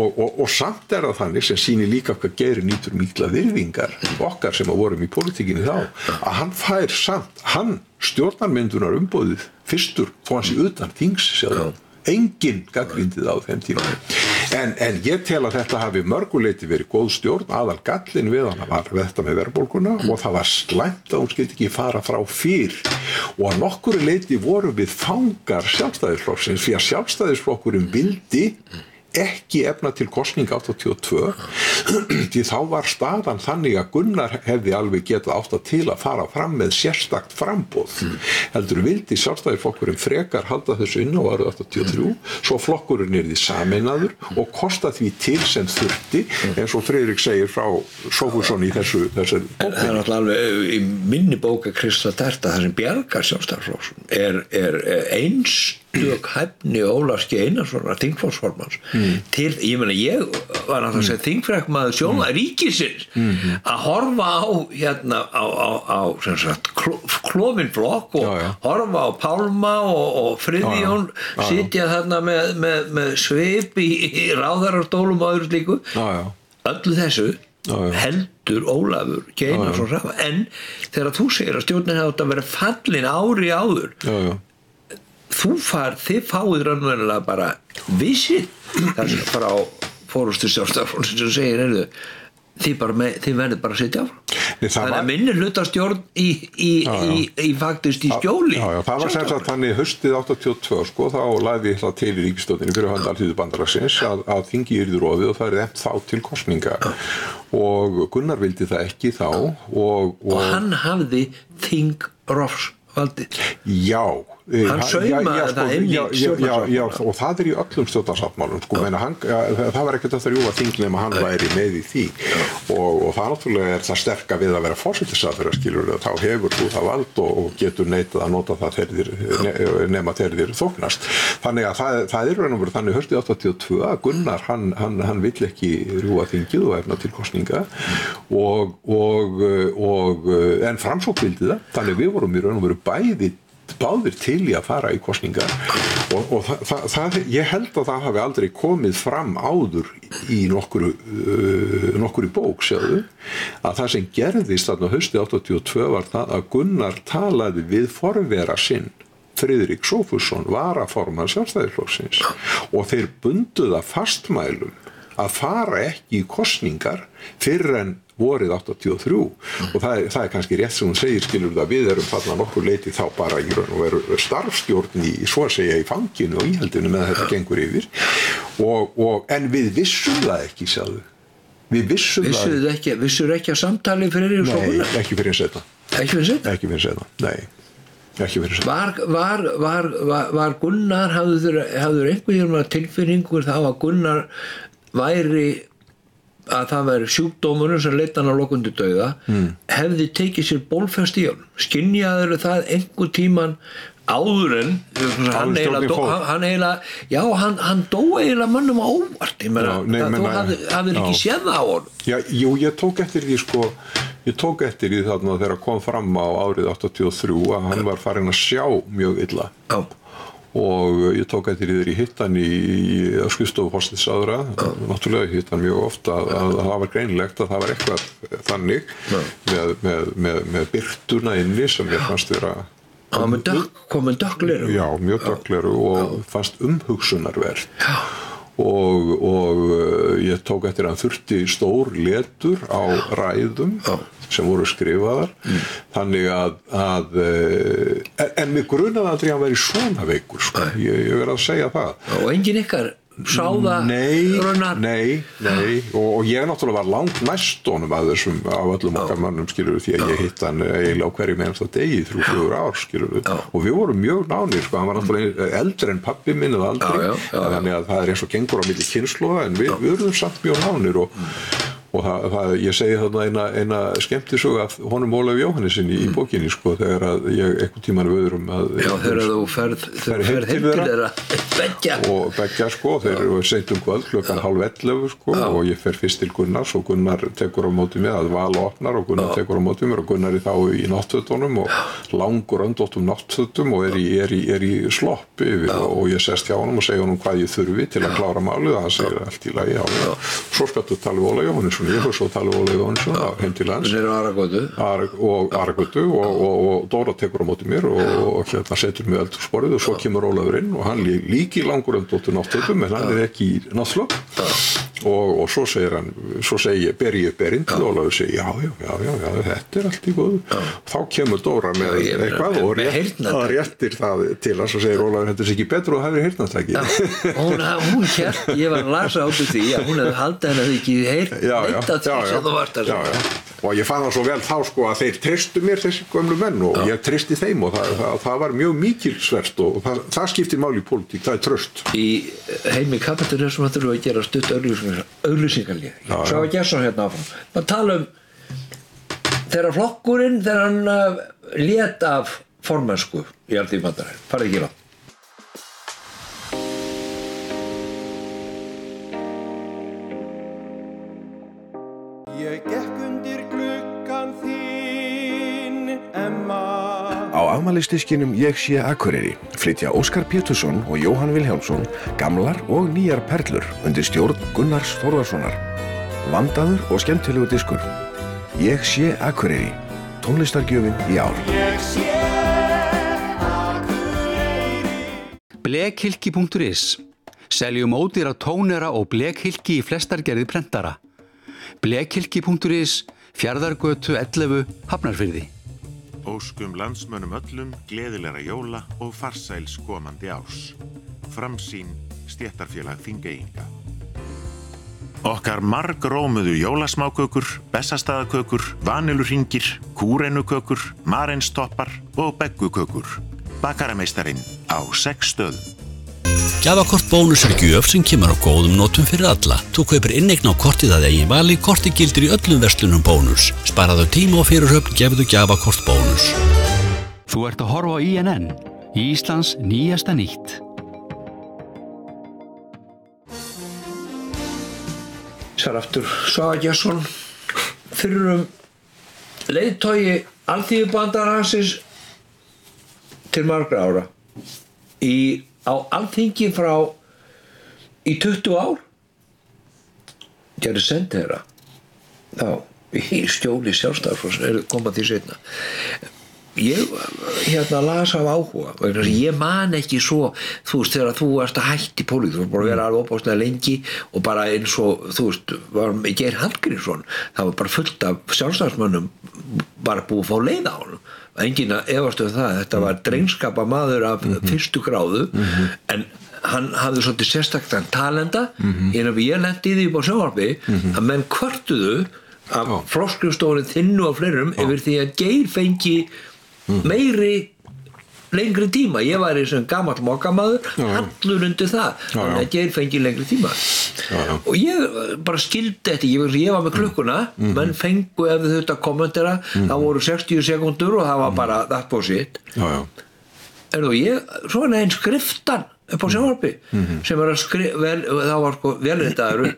og samt er það þannig sem sýnir líka hvað Geir nýtur mikla virðingar okkar sem að vorum í pólitíkinni þá að hann fær samt stjórnarmyndunar umboðið fyrstur þó hann sé utan þings enginn gagnrýndi það á þeim tíma en ég tel að þetta hafi mörguleiti verið góð stjórn aðal gallinn við hana var þetta með verðbólguna og það var slæmt að hún skyldi ekki fara frá fyrr og að nokkuru leiti voru við fangar Sjálfstæðisflokksins því að Sjálfstæðisflokkurinn vildi ekki efna til kosninga 82 því þá var staðan þannig að Gunnar hefði alveg getað átt til að fara fram með sérstakt framboð heldur vildi Sjálfstæðisflokkurinn frekar halda þessu inn á árið 83 svo flokkurinn yrði sameinaður og kosta því til sem þurfti eins og Friðrik segir frá Sófusson í þessu það er náttúrulega alveg í minni bóka Krista Terta það sem bjargar Sjálfstæðisflokksins er eins einstök hæfni Ólafs G. Einarssonar þingflokksformanns til, ég meina ég var að það segja þingfrækmaður sjónvarps ríkisins að horfa á hérna á sem sagt klofinn flokk og horfa á Pálma og Friðjón sitja þarna með svip í ráðherrastólum og öðru slíku öllu þessu heldur Ólafur G. Einarsson saman en þegar þú segir að stjórnin hefði átt að vera fallin ári áður þið fáið raunverulega bara vissið þess að frá fórustu Sjálfstæðisflokksins sem segir þið verður bara að sitja áfram þannig að minni hlutastjórn í faktist í skjóli það var sem sagt þannig haustið 82 sko, þá lagði það til í ríkisstjórninni fyrir hönd Alþýðubandalagsins að þingi yrði rofið og það yrði efnt þá til kosninga og Gunnar vildi það ekki þá og hann hafði þingrofsvaldið hann saumaði það inn í stjórnarsáttmálanum og það í öllum stjórnarsáttmálum sko, það var ekkert að rjúfa þing nema hann væri með í því og það náttúrulega það sterka við að vera forsætisráðherra skilur þá hefur þú það vald og getur neitað að nota það nema þegar þér þóknast þannig að það raun og veru þannig haustið 82 að Gunnar hann vill ekki rjúfa þingið og efna til kosninga en Framsókn vildi það þannig við vorum í raun og veru báðir til í að fara í kosningar og ég held að það hafi aldrei komið fram áður í nokkru bók sjáðu að það sem gerðist þarna haustið 82 var það að Gunnar talaði við forvera sinn Friðrik Sófusson varaformann Sjálfstæðisflokksins og þeir bunduðu það fastmælum að fara ekki í kosningar fyrr en vorið 83 og það kannski rétt sem hún segir skilur það við erum þarna nokkur leiti þá bara í raun og veru starfstjórn í svo að segja í fanginu og íhaldinu með þetta gengur yfir en við vissum það ekki sjáðu við vissum ekki að samtali fyrir Nei, ekki fyrir setna ekki fyrir setna, nei ekki fyrir setna Var Gunnar hafður einhverjum tilfinningur þá að Gunnar væri að það væri sjúkdómurinn sem leiddi hann á lokundi dauða hefði tekið sér bólfest í hann skynjaður það einhver tíman áður en hann dó eiginlega mönnum á óvart þú hafðir ekki séð það á hann Jú, ég tók eftir því þarna þegar kom fram á árið 83 að hann var farinn að sjá mjög illa og ég tók eftir því hittan í skrifstofu forsætisráðherra náttúrulega hittan mjög ofta að það var greinilegt að það var eitthvað þannig með birtuna inni sem ég fannst vera komin dökkleru já, mjög dökkleru og fannst umhugsunarvert og ég tók eftir að hann þurfti stór letur á ræðum sem voru skrifaðar þannig að en mig grunaði aldrei að hann væri svona veikur sko. ég verð að segja það og enginn ykkar sá það nei og ég náttúrulega var langt næst honum af þessum af öllum okkar mönnum skilur því að ég hitt hann eiginlega á hverjum einasta degi 3-4 ár skilur og við vorum mjög nánir sko, hann var náttúrulega eldri en pabbi minn eða aldrei þannig að það eins og gengur á milli kynslóða en við urðum samt mjög nánir og ég segi þarna eina skemmtisögu af honum Ólaf Jóhannessyni í bókinni sko þegar að ég einhvern tímann við öðrum að þegar þú ferð heim til þeirra beggja sko þeir eru seint kvöld klukkan 10:30 sko og ég fer fyrst til Gunnars og Gunnar tekur á móti mér að val opnar og Gunnar tekur á móti mér og Gunnar þá í náttfötunum og langur öndóttum náttfötum og er í slopp yfir og ég sest hjá honum og segi honum hvað ég þurfi til að klára málið og hann segir allt í lagi svo spjattu tala við Ólaf Jóhannesson ég fyrir svo tala Ólaf Jóhannesson heim til hans og Aragötu og Dóra tekur á móti mér og hérna setur mig eldhúsborðið og svo kemur Ólafur inn og hann líki langur öndóttum náttfötum en hann ekki í náttlöp og svo segir hann ber ég upp erindi og Ólafur segir já, þetta allt í góðu þá kemur Dóra með eitthvað og réttir það til hans og segir Ólafur þetta ekki betur og það hefur heyrnartæki hún hélt, ég var að lasa áttu því að hún hefði haldið henni að ekki heyrt neitt að því sem þú varst að segja og ég fann það svo vel þá sko að þeir treystu mér þessi gömlu menn og ég treysti þeim og það var mjög mikilsvert og það skiptir máli í pólitík, það traust í heimi kapitalisma þurfum við að gera stutt auglýsingarlið svo að Gesson hérna áfram maður tala þegar flokkurinn þegar hann lét af formennsku í Alþýðubandalaginu farið ekki langt undir gluggan þín, Emma. Á afmælisdiskinum Ég sé Akureyri flytja Óskar Pétursson og Jóhann Vilhjálmsson gamlar og nýjar perlur undir stjórn Gunnars Þórðarssonar. Vandaður og skemmtilegur diskur. Ég sé Akureyri, tónlistargjöfin í ár. Ég sé Akureyri. Blekhylki.is Seljum ódýra tónera og blekhylki í flestar gerði prentara. Blekhylki.is Fjarðargötu 11 Hafnarfirði. Óskum landsmönnum öllum gleðilegra jóla og farsæls komandi árs. Framsýn Stéttarfélag Þingeyinga. Okkar margrómuðu jólasmákökur, bessastaðakökur, vanilurhringir, kúrenukökur, marenstoppar og beggukökur. Bakarameistarinn á 6 stöðum. Gjafakort bónus gjöf sem kemur á góðum notum fyrir alla. Þú kaupir inneign á kortið að eigin vali, kortið gildir í öllum verslunum bónus. Sparaðu tíma og fyrirhöfn gefðu gjafakort bónus. Þú ert að horfa á INN, Íslands nýjasta nýtt. Sér aftur Svavar Gestsson, fyrrum leiðtogi Alþýðubandalagsins til margra ára. Á Alþingi frá í 20 ár gerði sendiherra þá í skjóli Sjálfstæðisflokksins, koma því seinna. Ég las af áhuga, ég man ekki svo, þú veist, þegar þú varst að hætti í pólitík, þú varst bara að vera alveg opáslega lengi og bara eins og, þú veist, var Geir Hallgrímsson, það var bara fullt af sjálfstæðismönnum bara búið að fá leið á honum. Enginn að efast það, þetta var drengskapa maður af fyrstu gráðu, en hann hafði svolítið sérstaktan talenta, ég lenti í því upp á sjónvarpi að menn kvörtuðu af flokkskrifstofunni þinnu og fleirum yfir því að Geir fengi meiri lengri tíma. Ég var í sem gamall mokkamaður, allur undir það, þannig að Geir fengi lengri tíma. Og ég bara skildi þetta, ég var með klukkuna, menn fengu ef þau þetta kommentera, það voru 60 sekúndur og það var bara that was it. Svona einn skriftan upp á sjónvarpi sem var að þá var sko velritaður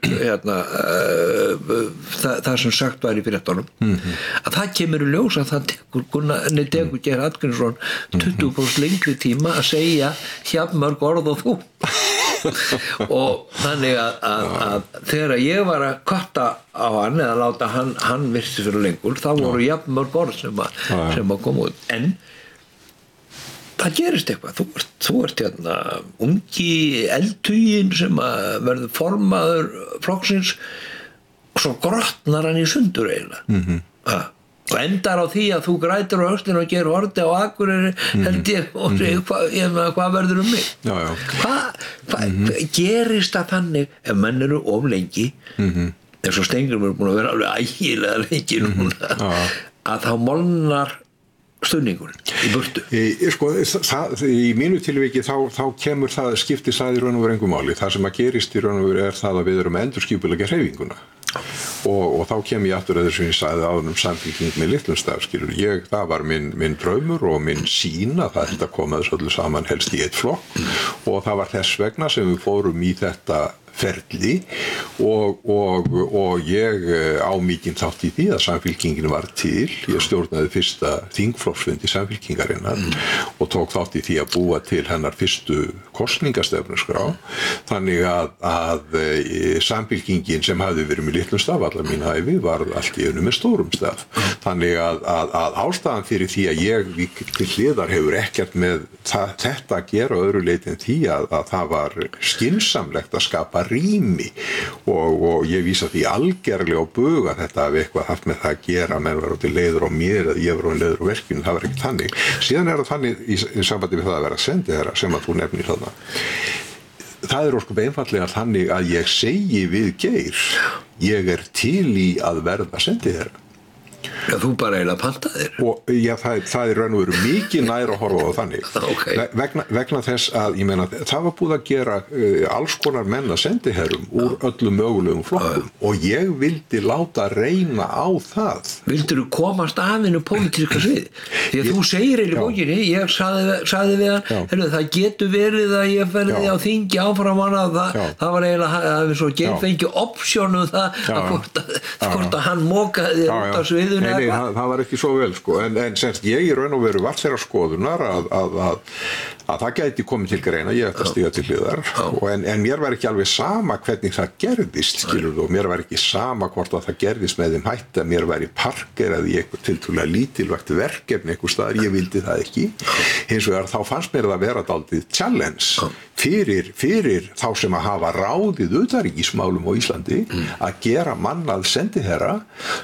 það sem sagt var í fréttunum að það kemur í ljós að það tekur Geir Hallgrímsson 20% lengri tíma að segja jafnmörg orð og þú og þannig að þegar ég var að kvarta á hann eða láta hann virti fyrir lengur þá voru jafnmörg orð sem að koma út en það gerist eitthvað, þú ert ungi eldhuginn sem að verður formaður flokksins og svo grotnar hann í sundur eiginlega og endar á því að þú grætir á öxlinu og gerir horti á Akureyri held ég og segir hvað verður mig hvað gerist það þannig ef menn eru of lengi eins og Steingrímur er búin að vera alveg ægilega lengi núna að þá molnar stuðningurinn í burtu. Í mínu tilviki þá kemur það skiptist það í raun og veru engu máli. Það sem að gerist í raun og veru það að við erum að endurskipuleggja hreyfinguna og þá kem ég aftur að þessu ég sagði áður samfylking með litlum staf það var minn draumur og minn sýn að þetta kom að þessu öllu saman helst í eitt flokk og það var þess vegna sem við fórum í þetta ferli og ég á mikinn þátt í því að samfylkingin var til. Ég stjórnaði fyrsta þingflokksfundi samfylkingarinnar og tók þátt í því að búa til hennar fyrstu kosningastefnuskrá. Þannig að samfylkingin sem hafði verið með litlum staf allar mín ævi var allt í einu með stórum staf. Þannig að ástæðan fyrir því að ég til hliðar hefur ekkert með þetta að gera öðru leyti en því að það var skynsamlegt að skapa rými og ég vísa því algerlega á bug að þetta hafi eitthvað haft með það að gera menn var til leiður á mér eða ég var leiður á verkinu, það var ekki þannig. Síðan það þannig í sambandi við það að vera sendiherra sem að þú nefnir þarna. Það ósköp einfaldlega þannig að ég segi við Geir, ég til í að verða sendiherra. Já, þú bara eiginlega pantaðir. Og já, það er raun og veru mikið nær að horfa á þannig. Okay. Vegna þess að, ég meina, það var búið að gera alls konar menn að sendiherrum úr öllum mögulegum flokkum og ég vildi láta reyna á það. Vildirðu komast af hennu pólitíska svið? Því að þú segir í bókinni, ég sagði við hann, heyrðu, það getur verið að ég ferði á þingi áfram hana, það var eiginlega, það svo fengi opsjónu það, hvort að hann mókaði þér út af sviðinu. Nei, það var ekki svo vel, sko, en semst ég í raun og veru var þeirra skoðunar að það gæti komið til greina, ég ætti að stíga til hliðar, en mér var ekki alveg sama hvernig það gerðist, skilur þú, og mér var ekki sama hvort að það gerðist með þeim hætti að mér væri parkerað í eitthvað tiltölulega lítilvægt verkefni einhvers staðar, ég vildi það ekki. Hins vegar þá fannst mér það vera dálítið challenge fyrir þá sem að hafa ráðið utanríkismálum á Íslandi að gera mannað sendiherra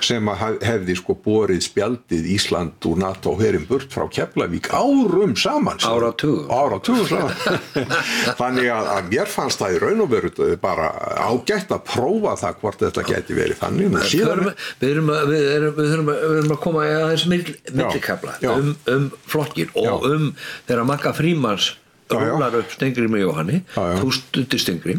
sem að hefði sko borið spjaldið Ísland úr NATO herinn burt frá Keflavík árum saman. Áratugum saman. Þannig að mér fannst það í raun og veru bara ágætt að prófa það hvort þetta gæti verið þannig. Við þurfum að koma aðeins millikafla flokkin og þeirra Magga Frímanns rúlar upp Steingrími Jóhanni, þú studdir Steingrim,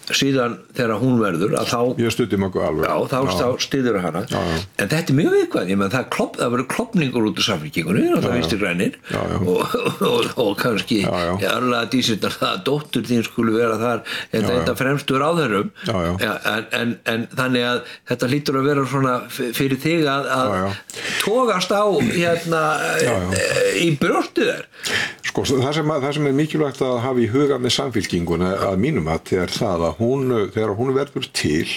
síðan þegar hún verður að þá ég studdi Maggu alveg. Þá styður hana. En þetta er mjög viðkvæmt, ég menn það verður klofningur út úr Samfylkingunni, það Vinstri grænir og kannski örlaða dísirnar það að dóttur þín skuli vera þar þetta fremstu ráðherrum en þannig að þetta hlýtur að vera svona fyrir þig að togast á í brjóstu þér. Sko, það sem er mikilvægt að hafa í huga með Samfylkinguna að mínum að er það að þegar hún verður til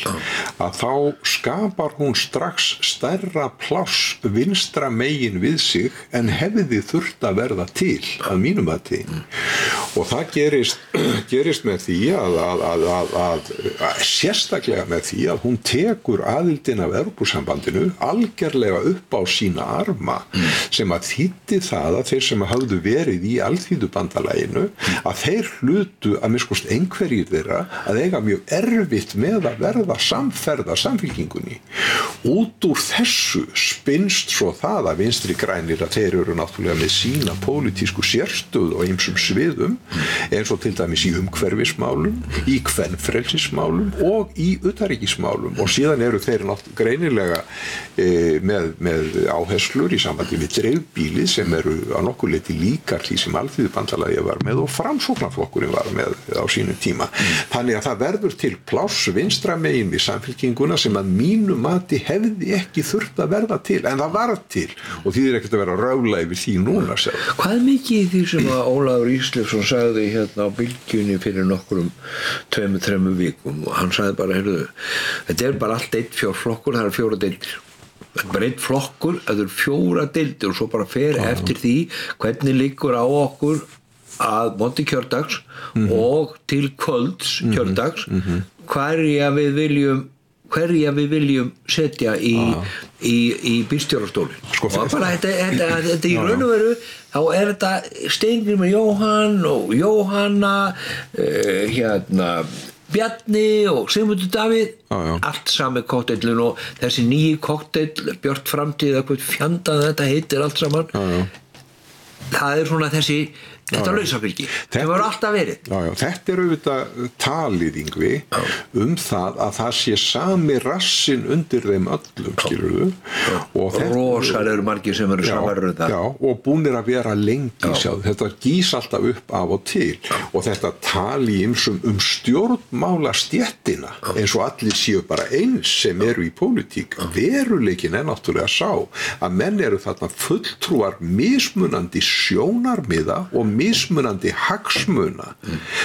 að þá skapar hún strax stærra pláss vinstra megin við sig en hefði þurft að verða til að mínum að og það gerist með því að sérstaklega með því að hún tekur aðildin af Evrópusambandinu algerlega upp á sína arma sem að þýddi það að þeir sem hafðu verið í Alþýðubandalaginu að þeir hlutu að minnst einhverjir þeirra að eiga mjög erfitt með að verða samferða Samfylkingunni. Út úr þessu spinnst svo það að Vinstri grænir að þeir eru náttúrulega með sína pólitísku sérstöðu á ýmsum sviðum eins og til dæmis í umhverfismálum, í kvenfrelsismálum og í utanríkismálum og síðan eru þeir náttúrulega greinilega með áherslur í sambandi við dreifbílið sem eru að nokkuð leyti líkar því sem Alþýðubandalagið var með og Framsóknarflokkurinn var með á sínum tíma. Þannig að það verður til pláss vinstra megin við Samfylkinguna sem að mínu mati hefði ekki þurft að verða til, en það var til og því er ekkert að vera að rála yfir því núna sjálf. Hvað er mikið í því sem að Ólafur Ísleifsson sagði hérna á Bylgjunni fyrir nokkrum 2-3 vikum og hann sagði bara, heyrðu, þetta er bara allt einn fjórflokkur, það eru 4 deildir. Þetta er bara einn flokkur, það eru 4 deildir og svo bara fer eftir því hvernig liggur á okkur að móti kjördags og til kvölds kjördags hverja við viljum setja í bílstjórastólinn. Og bara þetta í raun og veru þá er þetta Steingrímur Jóhann og Jóhanna Bjarni og Sigmundur Davíð allt sami kokteillin og þessi nýji kokteill Björt framtíð eitthvað fjandað þetta heitir allt saman það er svona þetta lausafylgi sem var alltaf verið. Þetta er auðvitað talið Yngvi það að það sé sami rassinn undir þeim öllum, skilurðu. Rosar eru margir sem eru samarur það. Og búnir að vera lengi sjáðu. Þetta gís alltaf upp af og til og þetta tali ýmsum stjórnmálastéttina eins og allir séu bara eins sem eru í pólitík. Veruleikinn er náttúrulega sá að menn eru þarna fulltrúar mismunandi sjónarmiða og mismunandi hagsmuna.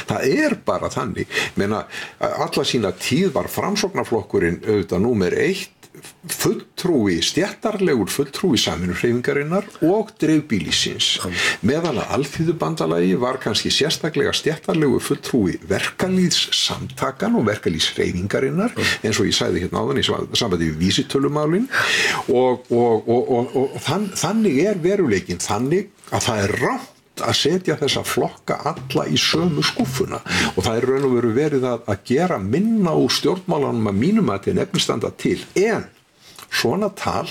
Það er bara þannig. Meina, alla sína tíð var Framsóknarflokkurinn auðvitað númer 1 stéttarlegur fulltrúi samvinnuhreyfingarinnar og dreifbýlisins. Meðan að Alþýðubandalagi var kannski sérstaklega stéttarlegur fulltrúi verkalýðssamtakan og verkalýðshreyfingarinnar eins og ég sagði hérna áðan í sambandi við vísitölumálin og þannig er veruleikinn þannig að það er rangt að setja þessa flokka alla í sömu skúffuna og það er raun og veru verið að gera minna úr stjórnmálanum að mínum að til nefnistanda til en svona tal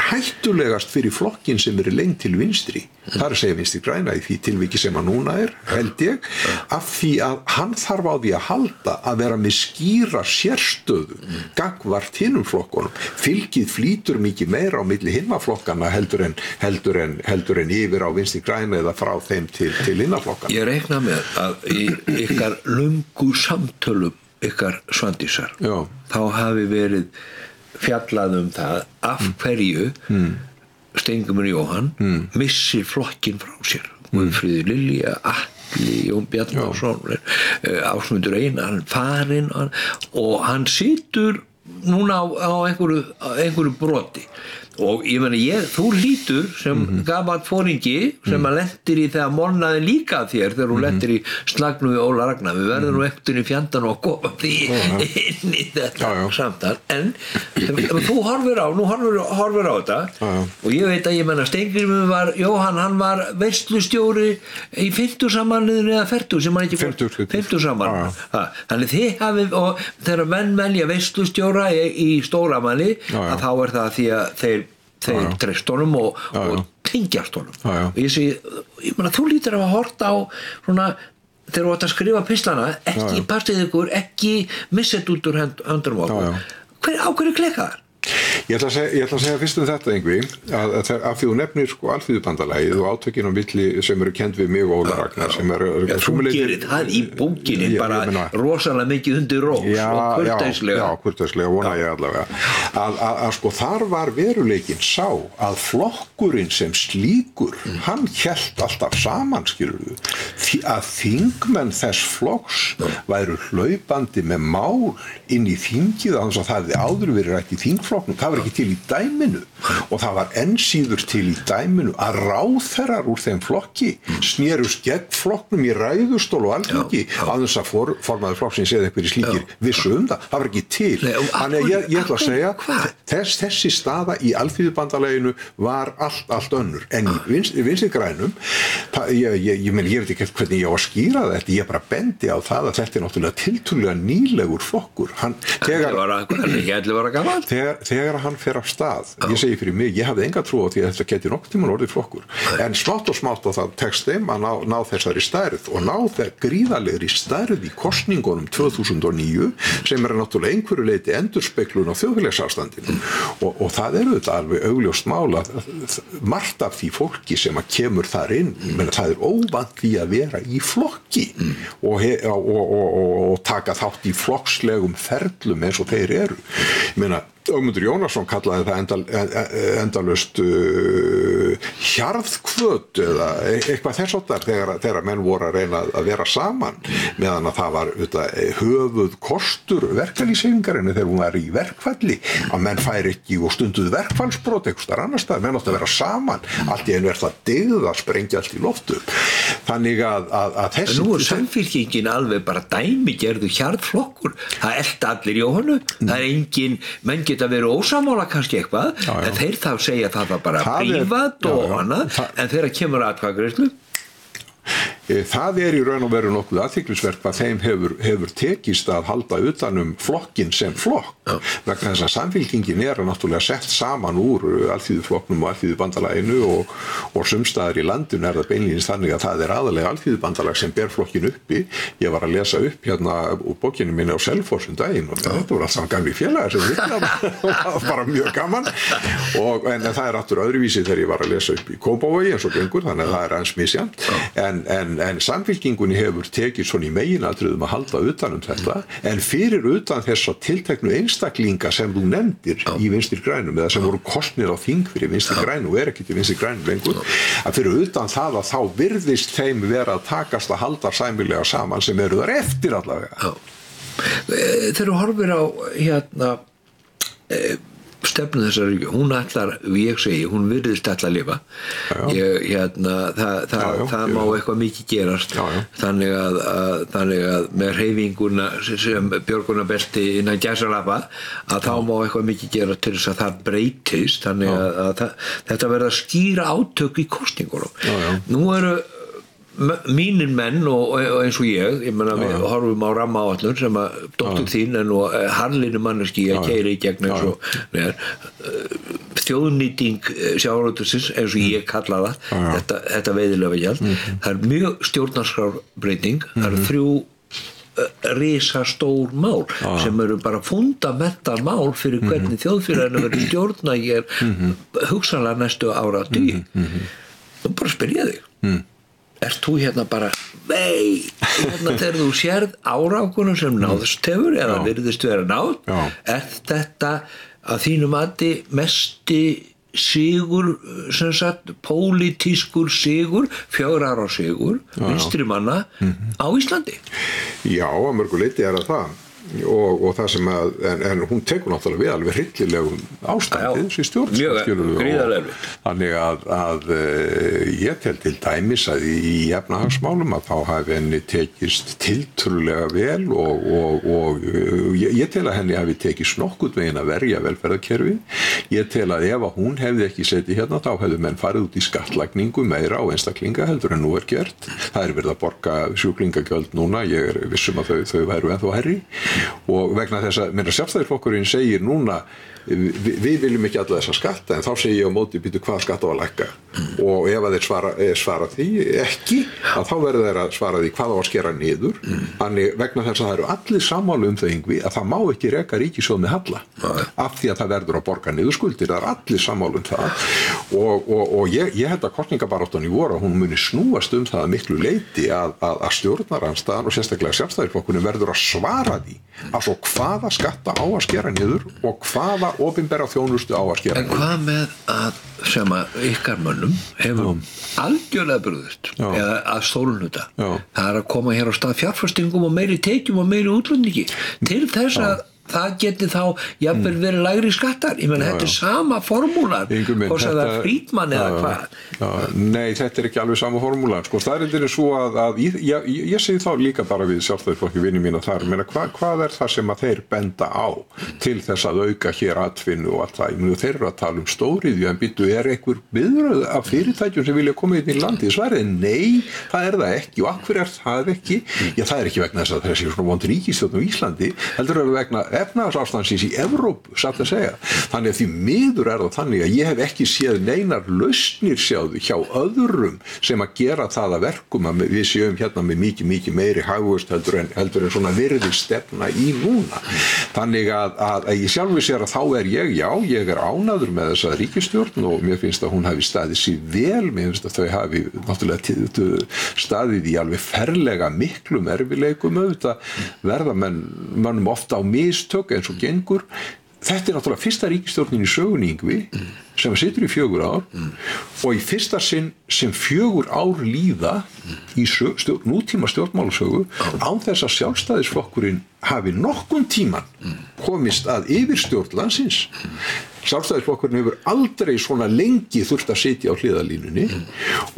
hættulegast fyrir flokkin sem lengt til vinstri. Það að segja Vinstri græna í því tilviki sem hann núna held ég, af því að hann þarf á því að halda að vera með skýra sérstöðu gagnvart hinum flokkunum. Fylgið flýtur mikið meira á milli hinna flokkana heldur en yfir á Vinstri græna eða frá þeim til hinna flokkana. Ég reikna með að í ykkar löngu samtölum ykkar Svandísar, þá hafi verið fjallað það af hverju Steingrímur Jóhann missir flokkin frá sér. Guðfríður Lilja, Atli, Jón Bjarnason, Ásmundur Einar, farinn og hann situr núna á einhverju broti. Og ég meni, þú hlýtur sem gamall foringi sem að lendir í þegar molnaði líka þér þegar hún lendir í slagnum við Óla Ragnar. Við verðum nú eftir í fjandan og koma því inn í þetta samtal. En þú horfir á þetta og ég veit að ég menna Steingrímur Jóhann, hann var veislustjóri í 50 samanliðinu eða 40 sem hann ekki 50 saman. Þannig þið hafið, og þegar menn velja veislustjóra í stóramanni, að þá það því að þeir treyst honum og tengjast honum. Og ég meina, þú lítur að horta á svona, þegar þú átt að skrifa pislana, ekki passið ykkur, ekki missið út úr höndunum okkur. Á hverju klekkaðar? Ég ætla að segja fyrst þetta Yngvi, að því þú nefnir Alþýðubandalagið og átökin á milli sem kennd við mig og Óla Ragnar sem þú gerir það í bókinni bara rosalega mikið undir rós og kurteislega. Já, kurteislega vona ég allavega að sko þar var veruleikinn sá að flokkurinn sem slíkur hann hélt alltaf saman, skilurðu, að þingmenn þess flokks væru hlaupandi með mál inn í þingið að það hefði áður verið rætt í þingflokk. Það var ekki til í dæminu og það var enn síður til í dæminu að ráðherrar úr þeim flokki snerust gegn flokknum í ræðustól og Alþingi að þess að formaður flokksins eða einhverjir slíkir vissu það var ekki til. Þannig ég ætla að segja þessi staða í Alþýðubandalaginu var allt önnur en í Vinstri grænum ég veit ekki hvernig ég á að skýra þetta, ég bara bendi á það að þetta náttúrulega tiltölulega nýlegur flokkur. Þegar hann fer af stað, ég segi fyrir mig, ég hafði enga trú á því að þetta geti nokkuð tímann orðið flokkur, en smátt og smátt og það tekst þeim að ná þessari stærð og ná þeir gríðalegri stærð í kosningunum 2009 sem náttúrulega einhverju leyti endurspeglun á þjóðfélagsástandinu og það þetta alveg augljóst mál að margt af því fólki sem að kemur þar inn, það óvant því að vera í flokki og taka þátt í flokkslegum ferlum eins og þeir eru. Ég meina, Ögmundur Jónasson kallaði það endalaust hjarðkvöt eða eitthvað þess áttar þegar menn voru að reyna að vera saman meðan að það var höfuð kostur verkalýðshreyfingarinnar þegar hún var í verkfalli að menn færi ekki og stunduðu verkfallsbrot eitthvað starf annars staðar, menn átti að vera saman allt í einu það dyggð að sprengja allt í loftu. Þannig að þessi... Nú samfylkingin alveg bara dæmigerðu hjarðflokkur, það elta allir Jóhannu, það engin menn geta verið ósamála kannski eitthvað en þeir þá segja það bara prívat og annað en þegar kemur atkvæðagreiðslu Það í raun og veru nokkuð athyglisvert hvað þeim hefur tekist að halda utanum flokkin sem flokk vegna þess að samfylkingin náttúrulega sett saman úr Alþýðuflokknum og Alþýðubandalaginu og sumstaðar í landinu það beinlínis þannig að það aðalega Alþýðubandalag sem ber flokkin uppi. Ég var að lesa upp hérna úr bókinni minni á Selfoss daginn og þetta voru allt saman gamli félagar sem það bara mjög gaman en það aftur öðruvísi þegar ég var að lesa upp í Kópavogi eins og gengur þannig að það aðeins misjafnt en samfylkingunni hefur tekið svona í meginatriðum að halda utan þetta en fyrir utan þessa tilteknu einstaklinga sem þú nefndir í Vinstri grænum eða sem voru kosnir á þing fyrir Vinstri grænu og ekki til Vinstri grænum lengur að fyrir utan það að þá virðist þeim vera að takast að halda sæmilega saman sem eru þar eftir allavega. Þegar þú horfir á stefnu þessar, hún ætlar ég segi, hún virðist ætla að lifa það má eitthvað mikið gerast þannig að með hreyfinguna sem björgunarbelti innan gæsalappa að þá má eitthvað mikið gerast til þess að það breytist þannig að þetta verða skýra átök í kosningunum. Nú eru mínir menn og eins og ég meina við horfum á rammaáætlun sem að dóttir þín er nú harðlínu manneski að keyra í gegn eins og þjóðnýting sjávarútvegsins eins og ég kalla það þetta veiðileyfagjald það mjög stjórnarskrárbreyting það eru 3 risastór mál sem eru bara fundamental mál fyrir hvernig þjóðfélaginu verður stjórna hér hugsanlega næstu áratugi þú bara spyrja þig ert þú hérna bara hérna þegar þú sérð árákunum sem náðst hefur eða virðist vera náð er þetta að þínu mati mesti sigur sem sagt pólitískur sigur 4 ára sigur vinstri manna á Íslandi Já, að mörgu leyti er það og það sem að en hún tekur náttúrulega við alveg hryllilegum ástandi þessi stjórn þannig að ég tel til dæmis að í efnahagsmálum að þá hafi henni tekist tiltrúlega vel og ég tel að henni hafi tekist nokkurn veginn að verja velferðarkerfi ég tel að ef að hún hefði ekki setið hérna þá hefðu menn farið út í skattlagningu meira á einstaklinga heldur en nú gert það verið að borga sjúklingagjöld núna ég vissum að þau væru ennþá hærri og vegna þess að Sjálfstæðisflokkurinn segir núna við viljum ekki alla þessa skatta en þá segir ég á móti býtu hvað skatta á að lækka og ef að þeir svara því ekki að þá verður þeir að svara því hvað á að skera niður þannig vegna þess að það eru allir sammála þau Yngvi að það má ekki reka ríkissjóð með halla af því að það verður að borga niður skuldir það eru allir sammála það og ég held að kosningabaráttan í vor að hún muni snúast það að miklu leyti að stjórnarandstaðan og sérstaklega Sjálfstæðisflokkurinn verður að svara því að svo hvaða skatta á að skera niður og hvaða opinbera þjónustu á að skera en hvað með að sem að ykkar mönnum hefur algjörlega brugðist eða að stórun hluta það er að koma hér á stað fjárfestingum og meiri tekjum og meiri útlendingi til þess að það geti þá jafnvel verið lægri skattar ég meina þetta sama formúlan hvort sem það er Friedman eða hvað Nei, þetta ekki alveg sama formúlan sko, staðreyndin svo að ég segi þá líka bara við Sjálfstæðisflokki vini mína þar meina, hvað er það sem að þeir benda á til þess að auka hér atvinnu og allt það þeir eru að tala stóriðju en býttu einhver viðröð af fyrirtækjum sem vilja koma inn í landi svarið nei, það er það ekki og af hverju það ekki já, það ekki vegna þess að þessi svona vond ríkisstjórn á Íslandi heldur vegna efnahagsástandsins í Evrópu, satt að segja. Þannig að því miður það þannig að ég hef ekki séð neinar lausnir hjá öðrum sem að gera það að verkum að við séum hérna með mikið meiri hagvöxt heldur en svona virðisstefna í núna. Þannig að ég sjálfur sér að þá ég er ánægður með þessa ríkisstjórn og mér finnst að hún hafi staðið sér vel, mér finnst að þau hafi náttúrulega staðið í alveg ferlega miklum erfileikum auðvitað verða mönnum ofta á mistök eins og gengur. Þetta náttúrulega fyrsta ríkisstjórnin í sögunni Yngvi sem situr í 4 ár og í fyrsta sinn sem 4 ár líða í nútíma stjórnmálasögu án þess að Sjálfstæðisflokkurinn hafi nokkun tíman komist að yfirstjórn landsins. Sjálfstæðisflokkurinn hefur aldrei svona lengi þurft að sitja á hliðarlínunni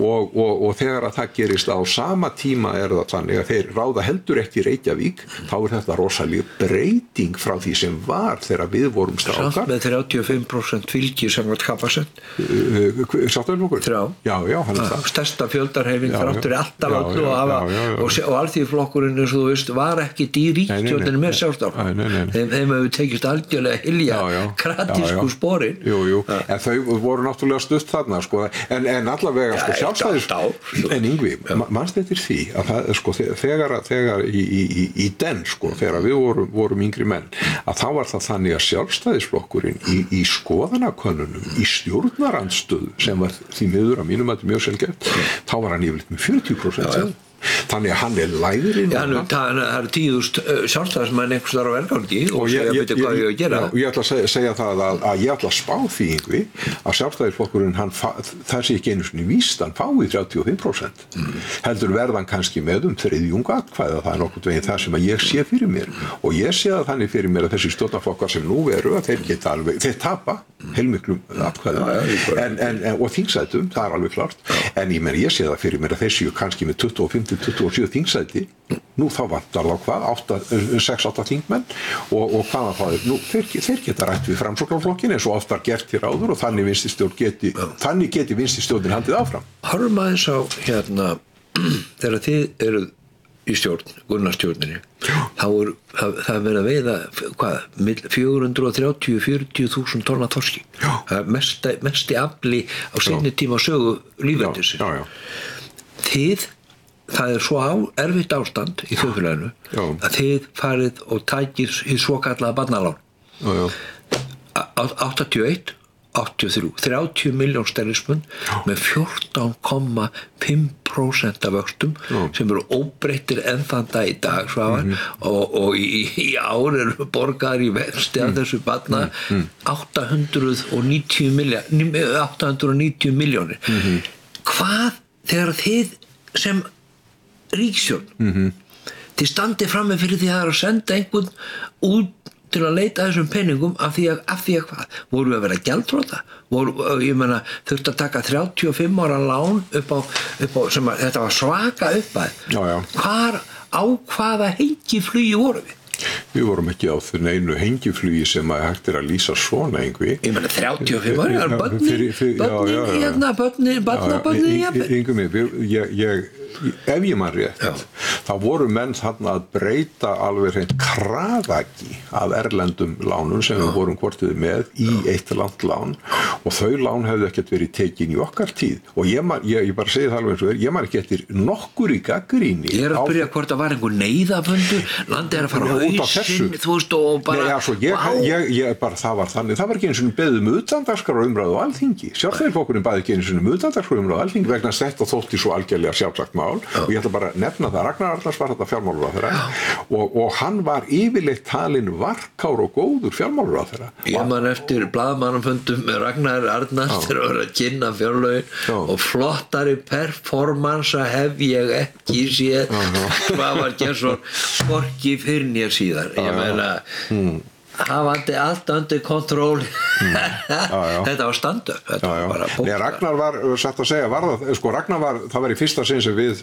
og þegar að það gerist á sama tíma það þannig að þeir ráða heldur ekki Reykjavík þá þetta rosaleg breyting frá því sem var þegar við vorum strákar. Samt með 35% fylgi sem var kapasett. Sjálfstæðisflokkurinn? Já, hann það. Stærsta fjöldarhreyfing þráttur alltaf öllu og Alþýðuflokkurinn eins og þú veist var ekki í ríkisstjórninni með Sjálfstæðisflokkurinn. Þeim hefur tekist algjörlega hylja kratísku sporin. Jú, en þau voru náttúrulega stutt þarna, sko, en allavega, sko, Sjálfstæðis, en Yngvi, manst eftir því, að það, sko, þegar í den, sko, þegar við vorum yngri menn, að þá var það þannig að Sjálfstæðisflokkurinn í skoðanakönnunum, í stjórnarandstöðu, sem var því miður að mínum að þetta mjög sjálfgeft, þá var hann yfirleitt með 40%. Þannig að hann lægri núna. Það er 10.000 sjálfstæðismenn einhvers þar á vergangi og segja betur hvað ég að gera. Og ég ætla að segja það að ég ætla að spá því Yngvi að Sjálfstæðisflokkurinn það sé ekki einu sinni víst hann fái 35%. Heldur verðan kannski með þriðjung atkvæða það nokkurn veginn það sem að ég sé fyrir mér og ég sé það þannig fyrir mér að þessi stjórnarflokkar sem nú eru að þeir tapa heilmiklum atkvæðum og þingsætum, það alveg klart en ég sé það fyrir mér að þeir séu kannski með 25-27 þingsæti nú þá vantar þá hvað 6-8 þingmenn og hvaða það nú þeir geta rætt við Framsóknarflokkinn eins og oft var gert hér áður og þannig geti vinstristjórnin haldið áfram. Horfum aðeins á þegar þið eruð í stjórn, Gunnarstjórninni, þá það verið að veiða, 430-40.000 tonna þorski. Það er mesti afli á seinni tíma sögu lífveldisins. Það er svo erfitt ástand í þjóðfélaginu að þið farið og tækir í svokallaða barnalán. 81, 83, 30 miljón sterlispund með 14,5% af vöxtum sem eru óbreyttir enn þann dag í dag, Svavar, og í ár eru borgaðar í vexti af þessu barna 890 miljónir. Hvað þegar þið sem ríkisstjórn þið standið frammi fyrir því að senda einhvern út til að leita þessum peningum af því að hvað? Voru við að vera gjaldþrota? Ég meina, þurfti að taka 35 ára lán upp á sem að þetta var svaka uppæð. Á hvaða hengiflugi voru við? Við vorum ekki á neinu hengiflugi sem að hægt að lýsa svona einhver. Ég meina 35 ára, ef ég man rétt, þá voru menn þarna að breyta alveg hreint kraðaki af erlendum lánum sem við vorum hvortið með í eitt langt lán og þau lán hefðu ekkert verið tekin í okkar tíð og ég bara segi það alveg eins og ég man ekki eftir nokkur í gagnrýni. Ég er að spyrja hvort það var einhver neyðafundur, landið er að fara á hausinn, þú veist, og bara það var þannig, það var ekki eins og beðum utandagskrár umræðu á Alþingi. Sjálfstæðisflokkurinn baði ekki eins og utandagskrár umræðu á Alþingi vegna þess að þetta þótti svo algjörlega sjálfsagt mál og ég ætla bara að nefna það Ragnar Arnars var þetta fjármálaráðherra og hann var yfirleitt talinn varkár og góður fjármálaráðherra. Ég man eftir blaðamannafundum með Ragnar Arnars þegar að vera að kynna fjárlögin og flottari performansa hef ég ekki séð Svavar Gestsson hvorki fyrir nér síðar. Ég meina hafandi allt undir kontról þetta var stand-up Ragnar var, satt að segja Ragnar var, það var í fyrsta sinn sem við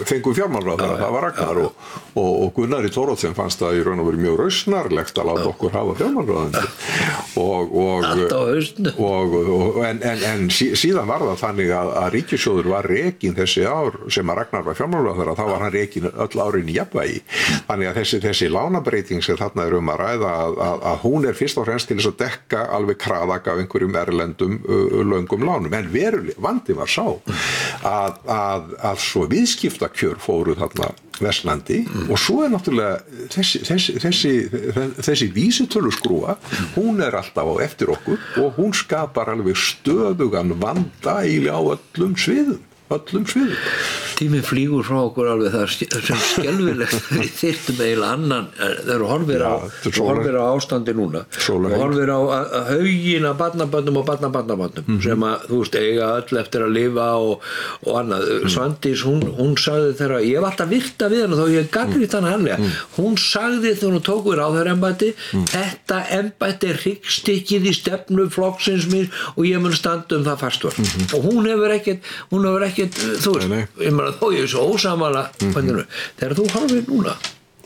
fengum fjármálaráðherra, það var Ragnar og Gunnar í Thoroddsen fannst það í raun og veru mjög rausnarlegt að láta okkur hafa fjármálaráðherra allt á hausnum en síðan var það þannig að ríkissjóður var rekinn þessi ár sem að Ragnar var fjármálaráðherra, þá var hann rekinn öll árin í jafnvægi, þannig að þessi lánabreiting sem þarna er að ræða að hún er fyrst og fremst til þess að dekka alveg kraðak af einhverjum erlendum löngum lánum, en vandi var sá að svo viðskiptakjör fóru þarna versnandi og svo er náttúrulega þessi vísitöluskrúa, hún er alltaf á eftir okkur og hún skapar alveg stöðugan vanda eiginlega á öllum sviðum. Tíminn flýgur frá okkur alveg það sem skelfilegt við þyrftum eiginlega annan þegar horfir á ástandi núna og horfir á haugin af barnaböndum og barnaböndum sem að þú veist eiga öll eftir að lifa og annað. Svandís hún sagði þegar ég var alltaf virta við hana þó ég gagnrýnt hana harðlega, hún sagði þegar hún tók við ráðherraembætti þetta embætti er hryggstykkið í stefnu flokksins mín og ég mun standa það fastur og hún hefur ekkert þú veist, ég meina þó ég er svo ósamala þegar þú horfir núna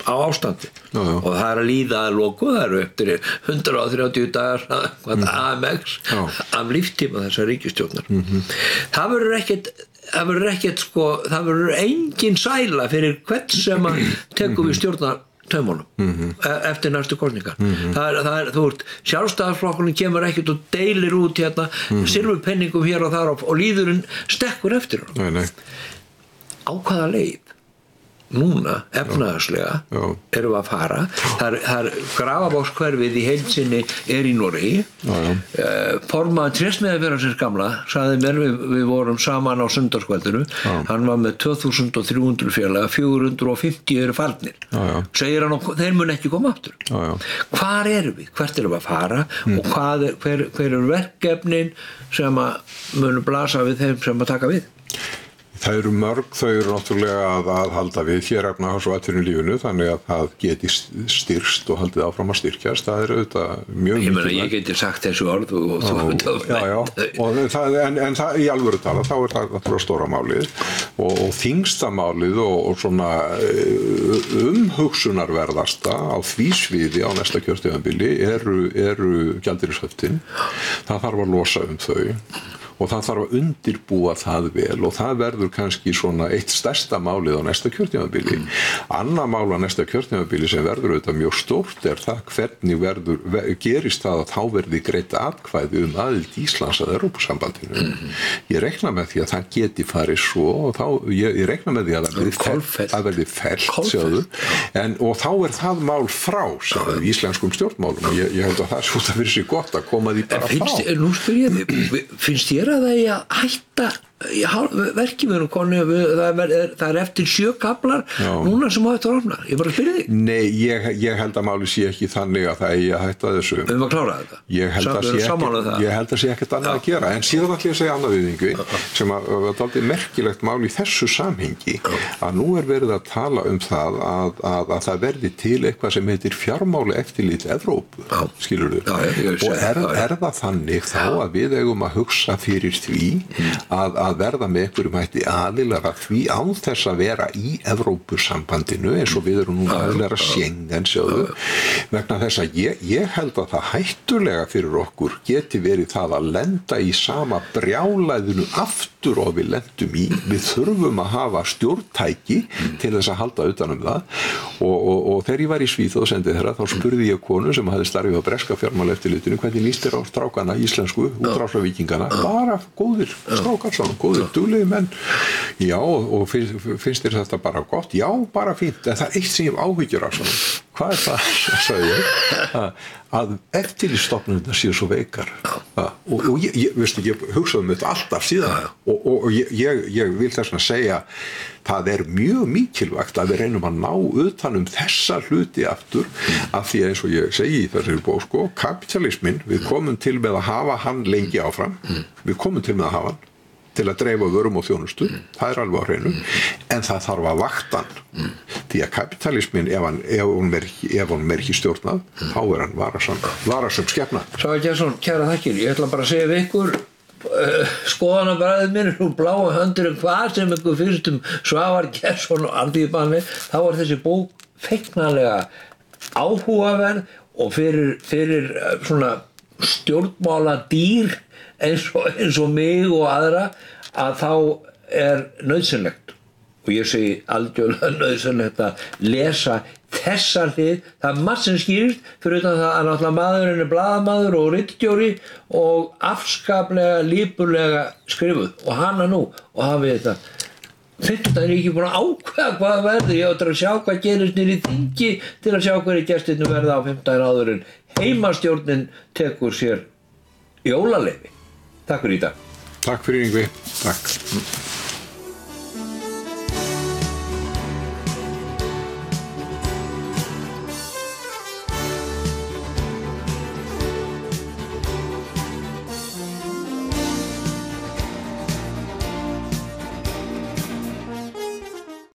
á ástandi og það er að líða að loku, það eru eftir 130 dagar AMX af líftíma þessar ríkisstjórnar það verður engin sæla fyrir hvern sem að tekur við stjórnar taumunum eftir næstu kosningar það er þú veist, sjálfstæðisflokkurinn kemur ekkert og deilir út hérna silfurpenningum hér og þar og líðurinn stekkur eftir honum á hvaða leið núna efnahagslega erum við að fara það er Grafarvogshverfið í heild sinni er í Noregi formaður Trésmiðjufélagsins gamla sagði mér, við vorum saman á sunnudagskvöldinu hann var með 2300 félaga 450 eru farnir segir hann og þeir mun ekki koma aftur hvar erum við, hvert erum við að fara og hver eru verkefnin sem að munu blasa við þeim sem að taka við. Það eru mörg, þau eru náttúrulega að halda við hér efnahags- og atvinnulífinu þannig að það geti styrkst og haldið áfram að styrkjast, það er auðvitað mjög mikilvægt. Ég meina, ég geti sagt þessu orð og þú en það í alvöru tala, þá er það náttúrulega stóra málið og þyngsta málið og svona umhugsunarverðasta á því sviði á næsta kjörtímabili eru gjaldeyrishöftin, það þarf að losa þau og það þarf að undirbúa það vel og það verður kannski svona eitt stærsta málið á næsta kjörtímabili. Annað mál á næsta kjörtímabili sem verður auðvitað mjög stórt það hvernig gerist það að þá verði greitt atkvæði aðild Íslands að Evrópusambandinu. Ég reikna með því að það geti farið svo og þá, ég reikna með því að það verði fellt, sjáðu, og þá það mál frá í íslenskum stjórnmálum og ég held að það svo það fyrir sig gott að koma því bara frá. Nú spyr ég þig, finnst þér að það er að hætta verkefnum konu, það eftir 7 kaflar núna sem á eftir opnar, ég bara spyrir þig. Nei, ég held að máli sé ekki þannig að það eigi að hætta þessu. Við erum að klára þetta. Ég held að sé ekkert annað að gera, en síðan ætla ég að segja annað við Yngvi sem að var dálítið merkilegt mál í þessu samhengi að nú verið að tala það að það verði til eitthvað sem heitir fjármálaeftirlit Evrópu, skilurðu, og það þannig þá að við eigum að hugsa fyrir því að verða með einhverjum hætti aðilar að því án þess að vera í Evrópusambandinu eins og við erum nú aðilar að Schengen, sjáðu, vegna þess að ég held að það hættulega fyrir okkur geti verið það að lenda í sama brjálæðinu aftur og við lendum í. Við þurfum að hafa stjórntæki til þess að halda utan það og þegar ég var í Svíþjóð og sendið þeirra þá spurði ég konu sem hafði starfið á breska fjármálaeftirlitinu hvernig líst þér á strákana íslensku útrásarvíkingana, bara góðir strákar svona, góðir duglegir menn. Já, og finnst þér þetta bara gott? Já, bara fínt, en það eitt sem ég hef áhyggjur af svona. Hvað það, sagði ég, að eftirlitsstofnunirnar séu svo veikar. Og ég hugsaði þetta alltaf síðan og ég vil þess að segja það mjög mikilvægt að við reynum að ná utan þessa hluti aftur af því eins og ég segi í þessari bók, sko, kapitalismin, við komum til með að hafa hann lengi áfram, við komum til með að hafa hann til að dreifa vörum og þjónustu, það alveg á hreinu, en það þarf að vakta hann. Því að kapitalismin, ef hún ekki stjórnað, þá hann varasam skepna. Svavar Gestsson, kæra þakkir, ég ætla bara að segja við ykkur, skoðanabræðið minn úr bláa höndur hvað sem ykkur finnst Svavar Gestsson og Alþýðubanni, þá þessi bók feiknarlega áhugaverð og fyrir svona stjórnmála dýr eins og mig og aðra að þá nauðsynlegt og ég segi algjörlega nauðsynlegt að lesa þessa hlið, það margt sem skýrist fyrir utan það að náttúrulega maðurinn blaðamaður og ritstjóri og afskaplega lípurlega skrifuð og hana nú og hafið þetta finnst það ekki búin að ákveða hvað verður ég átt að sjá hvað gerist niður í þingi til að sjá hverju gestirnir verða á 15 áður en heimastjórnin tekur sér jólaleyfi. Takk fyrir í dag. Takk fyrir Yngvi. Takk.